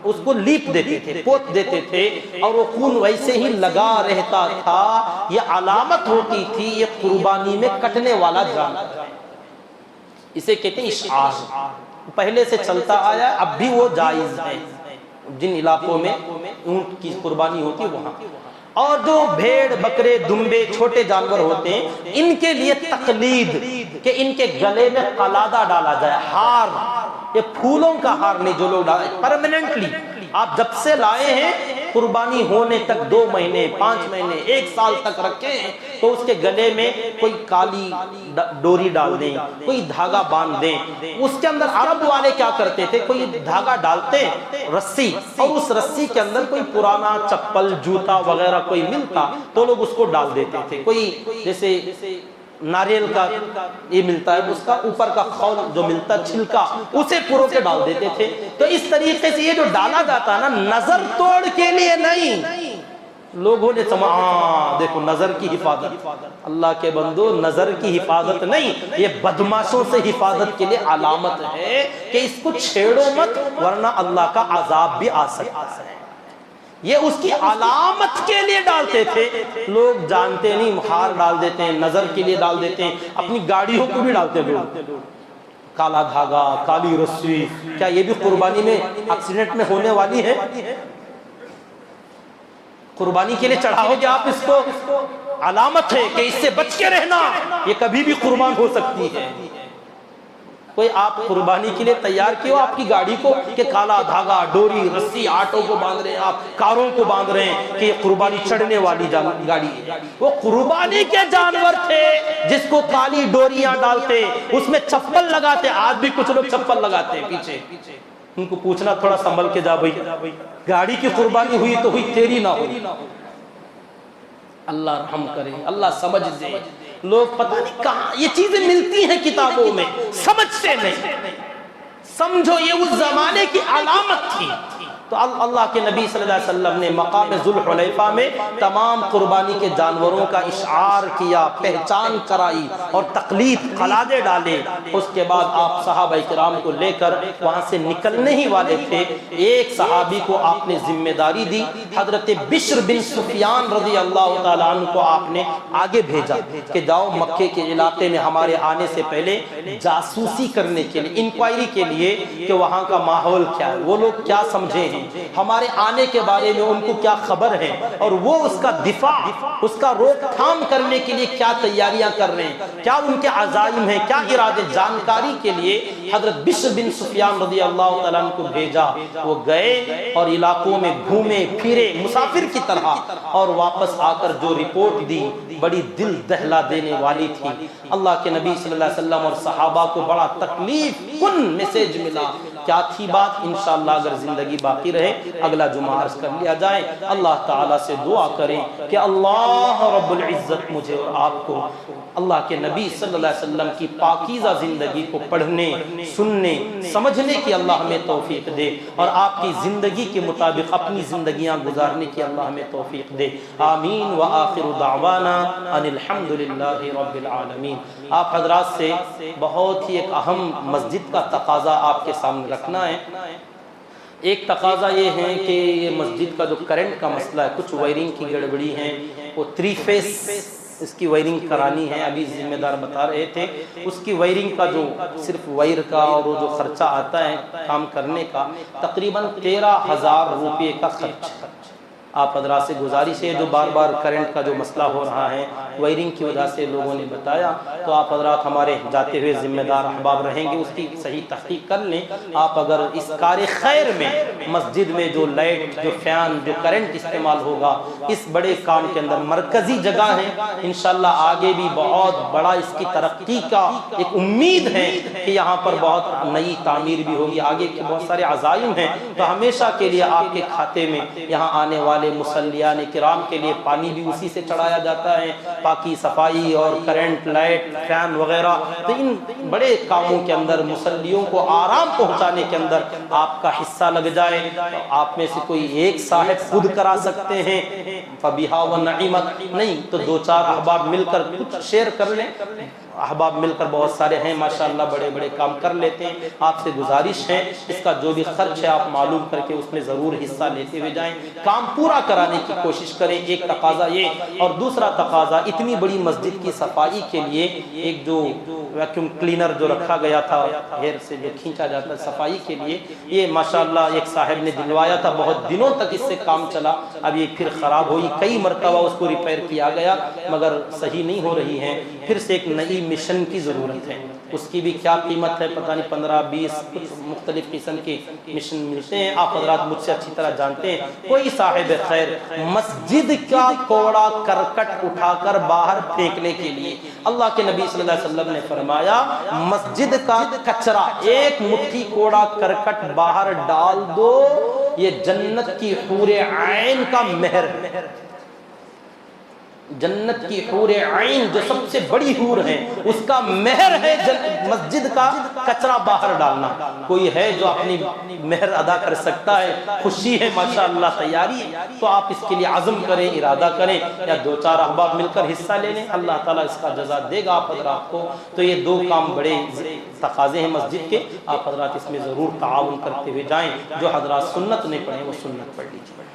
اس کو لیپ دیتے تھے, پوت دیتے تھے, اور وہ خون ویسے ہی لگا رہتا تھا. یہ علامت ہوتی تھی یہ قربانی میں کٹنے والا جانور. اسے کہتے ہیں اشعار. پہلے سے چلتا آیا, اب بھی وہ جائز ہے جن علاقوں میں اونٹ کی قربانی ہوتی ہے وہاں. اور جو بھیڑ بکرے دمبے چھوٹے جانور ہوتے ہیں ان کے لیے تقلید کہ ان کے گلے میں قلادہ ڈالا جائے, ہار. یہ پھولوں کا ہار نہیں جو لوگ ڈالے, پرماننٹلی آپ جب سے لائے ہیں قربانی ہونے تک 2 مہینے 5 مہینے 1 سال تک رکھیں تو اس کے گلے میں کوئی کالی ڈوری ڈال دیں, کوئی دھاگا باندھ دیں. اس کے اندر عرب والے کیا کرتے تھے, کوئی دھاگا ڈالتے رسی, اور اس رسی کے اندر کوئی پرانا چپل جوتا وغیرہ کوئی ملتا تو لوگ اس کو ڈال دیتے تھے. کوئی جیسے ناریل کا یہ ملتا ہے اس کا اوپر کا خول جو ملتا چھلکا اسے پرو کے ڈال دیتے تھے. تو اس طریقے سے یہ جو ڈالا جاتا ہے نا, نظر توڑ کے لیے نہیں. لوگوں نے سمجھا دیکھو نظر کی حفاظت, اللہ کے بندو نظر کی حفاظت نہیں, یہ بدماشوں سے حفاظت کے لیے علامت ہے کہ اس کو چھیڑو مت ورنہ اللہ کا عذاب بھی آ سکتا ہے. یہ اس کی علامت کے لیے ڈالتے تھے. لوگ جانتے نہیں, ہار ڈال دیتے ہیں, نظر کے لیے ڈال دیتے ہیں, اپنی گاڑیوں کو بھی ڈالتے لوگ. کالا دھاگا, کالی رسی, کیا یہ بھی قربانی میں ایکسیڈنٹ میں ہونے والی ہے؟ قربانی کے لیے چڑھاؤ گے آپ اس کو, علامت ہے کہ اس سے بچ کے رہنا, یہ کبھی بھی قربان ہو سکتی ہے. کوئی آپ قربانی کے لیے تیار کیے ہو آپ کی گاڑی کو کہ کالا دھاگا ڈوری رسی آٹو کو باندھ رہے ہیں, آپ کاروں کو باندھ رہے ہیں کہ یہ قربانی چڑھنے والی گاڑی ہے. وہ قربانی کے جانور تھے جس کو کالی ڈوریاں ڈالتے, اس میں چپل لگاتے. آج بھی کچھ لوگ چپل لگاتے ہیں پیچھے. ان کو پوچھنا تھوڑا سنبھل کے جا بھائی, گاڑی کی قربانی ہوئی تو ہوئی, تیری نہ ہوئی. اللہ رحم کرے, اللہ سمجھ دے. لوگ پتہ نہیں کہاں یہ چیزیں ملتی ہیں کتابوں میں, سمجھتے نہیں. سمجھو یہ اس زمانے کی علامت تھی. تو اللہ کے نبی صلی اللہ علیہ وسلم نے مقام ذوالحلیفہ میں تمام قربانی کے جانوروں کا اشعار کیا, پہچان کرائی اور تقلید قلادے ڈالے. اس کے بعد آپ صحابہ کرام کو لے کر وہاں سے نکلنے ہی والے تھے. ایک صحابی کو آپ نے ذمہ داری دی, حضرت بشر بن سفیان رضی اللہ تعالیٰ عنہ کو آپ نے آگے بھیجا کہ جاؤ مکے کے علاقے میں ہمارے آنے سے پہلے جاسوسی کرنے کے لیے, انکوائری کے لیے کہ وہاں کا ماحول کیا ہے, وہ لوگ کیا سمجھے ہیں, ہیں، ہمارے آنے کے بارے میں ان کو کیا خبر ہے، اور وہ اس کا دفاع، اس کا روک تھام کرنے کے لیے کیا تیاریاں کر رہے ہیں، کیا ان کے عزائم ہیں، کیا ارادے، جانکاری کے لیے حضرت بشر بن سفیان رضی اللہ تعالیٰ عنہ کو بھیجا۔ وہ گئے اور علاقوں میں گھومے پھرے مسافر کی طرح، اور واپس آ کر جو رپورٹ دی بڑی دل دہلا دینے والی تھی۔ اللہ کے نبی صلی اللہ علیہ وسلم اور صحابہ کو بڑا تکلیف کن میسیج ملا۔ کیا تھی بات؟ انشاءاللہ اگر زندگی باقی رہے اگلا جمعہ عرض کر لیا جائے۔ اللہ تعالیٰ سے دعا کریں کہ اللہ رب العزت مجھے اور آپ کو اللہ کے نبی صلی اللہ علیہ وسلم کی پاکیزہ زندگی کو پڑھنے، سننے، سمجھنے کی اللہ ہمیں توفیق دے، اور آپ کی زندگی کے مطابق اپنی زندگیاں گزارنے کی اللہ ہمیں توفیق دے۔ آمین وآخر دعوانا ان الحمد للہ رب العالمین۔ آپ حضرات سے بہت ہی ایک اہم مسجد کا تقاضا آپ کے سامنے رکھنا ہے۔ ایک تقاضا یہ ہے کہ یہ مسجد کا جو کرنٹ کا مسئلہ ہے، کچھ وائرنگ کی گڑبڑی ہے، وہ 3 فیس اس کی وائرنگ کرانی ہے۔ ابھی ذمہ دار بتا رہے تھے اس کی وائرنگ کا جو صرف وائر کا اور وہ جو خرچہ آتا ہے کام کرنے کا، تقریباً 13,000 روپے کا خرچ۔ آپ حضرات سے گزارش ہے، جو بار بار کرنٹ کا جو مسئلہ ہو رہا ہے وائرنگ کی وجہ سے لوگوں نے بتایا، تو آپ حضرات ہمارے جاتے ہوئے ذمہ دار احباب رہیں گے، اس کی صحیح تحقیق کر لیں۔ آپ اگر اس کار خیر میں مسجد میں جو لائٹ، جو فین، جو کرنٹ استعمال ہوگا، اس بڑے کام کے اندر مرکزی جگہ ہے، انشاءاللہ آگے بھی بہت بڑا اس کی ترقی کا ایک امید ہے کہ یہاں پر بہت نئی تعمیر بھی ہوگی، آگے کے بہت سارے عزائم ہیں، تو ہمیشہ کے لیے آپ کے کھاتے میں یہاں آنے والے مصلیان کرام کے لیے پانی بھی اسی سے چڑھایا جاتا ہے، پاکی صفائی اور کرنٹ، لائٹ، فین وغیرہ۔ تو ان بڑے کاموں کے اندر مصلیوں کو آرام پہنچانے کے اندر آپ کا حصہ لگ جائے، تو آپ میں سے کوئی ایک صاحب خود کرا سکتے ہیں فبیہا ونعمت، نہیں تو 2-4 احباب مل کر کچھ شیئر کر لیں۔ احباب مل کر بہت سارے ہیں ماشاءاللہ، بڑے بڑے کام کر لیتے ہیں۔ آپ سے گزارش ہے اس کا جو بھی خرچ ہے آپ معلوم کر کے اس میں ضرور حصہ لیتے ہوئے جائیں، کام پورا کرانے کی کوشش کریں۔ ایک تقاضا یہ، اور دوسرا تقاضا اتنی بڑی مسجد کی صفائی کے لیے ایک جو ویکیوم کلینر جو رکھا گیا تھا، ہیئر سے جو کھینچا جاتا ہے صفائی کے لیے، یہ ماشاءاللہ ایک صاحب نے دلوایا تھا، بہت دنوں تک اس سے کام چلا، اب یہ پھر خراب ہوئی، کئی مرتبہ اس کو ریپیئر کیا گیا مگر صحیح نہیں ہو رہی ہے، پھر سے ایک نئی مشن کی ضرورت ہے۔ اس کی بھی کیا قیمت ہے پتہ نہیں، 15-20 کچھ مختلف قسم کے مشن ملتے ہیں، آپ حضرات مجھ سے اچھی طرح جانتے ہیں۔ کوئی صاحب خیر مسجد کا کوڑا کرکٹ اٹھا کر باہر پھینکنے کے لیے، اللہ کے نبی صلی اللہ علیہ وسلم نے فرمایا مسجد کا کچرا، ایک مٹھی کوڑا کرکٹ باہر ڈال دو، یہ جنت کی حور عین کا مہر، جنت کی حور عین جو سب سے بڑی حور ہے اس کا مہر ہے مسجد کا کچرا باہر ڈالنا۔ کوئی ہے جو اپنی مہر ادا کر سکتا ہے؟ خوشی ہے ماشاءاللہ، تیاری ہے، تو آپ اس کے لیے عزم کریں، ارادہ کریں، یا 2-4 احباب مل کر حصہ لے لیں، اللہ تعالیٰ اس کا جزا دے گا آپ حضرات کو۔ تو یہ 2 کام بڑے تقاضے ہیں مسجد کے، آپ حضرات اس میں ضرور تعاون کرتے ہوئے جائیں۔ جو حضرات سنت نہیں پڑھیں وہ سنت پڑھ لیجیے۔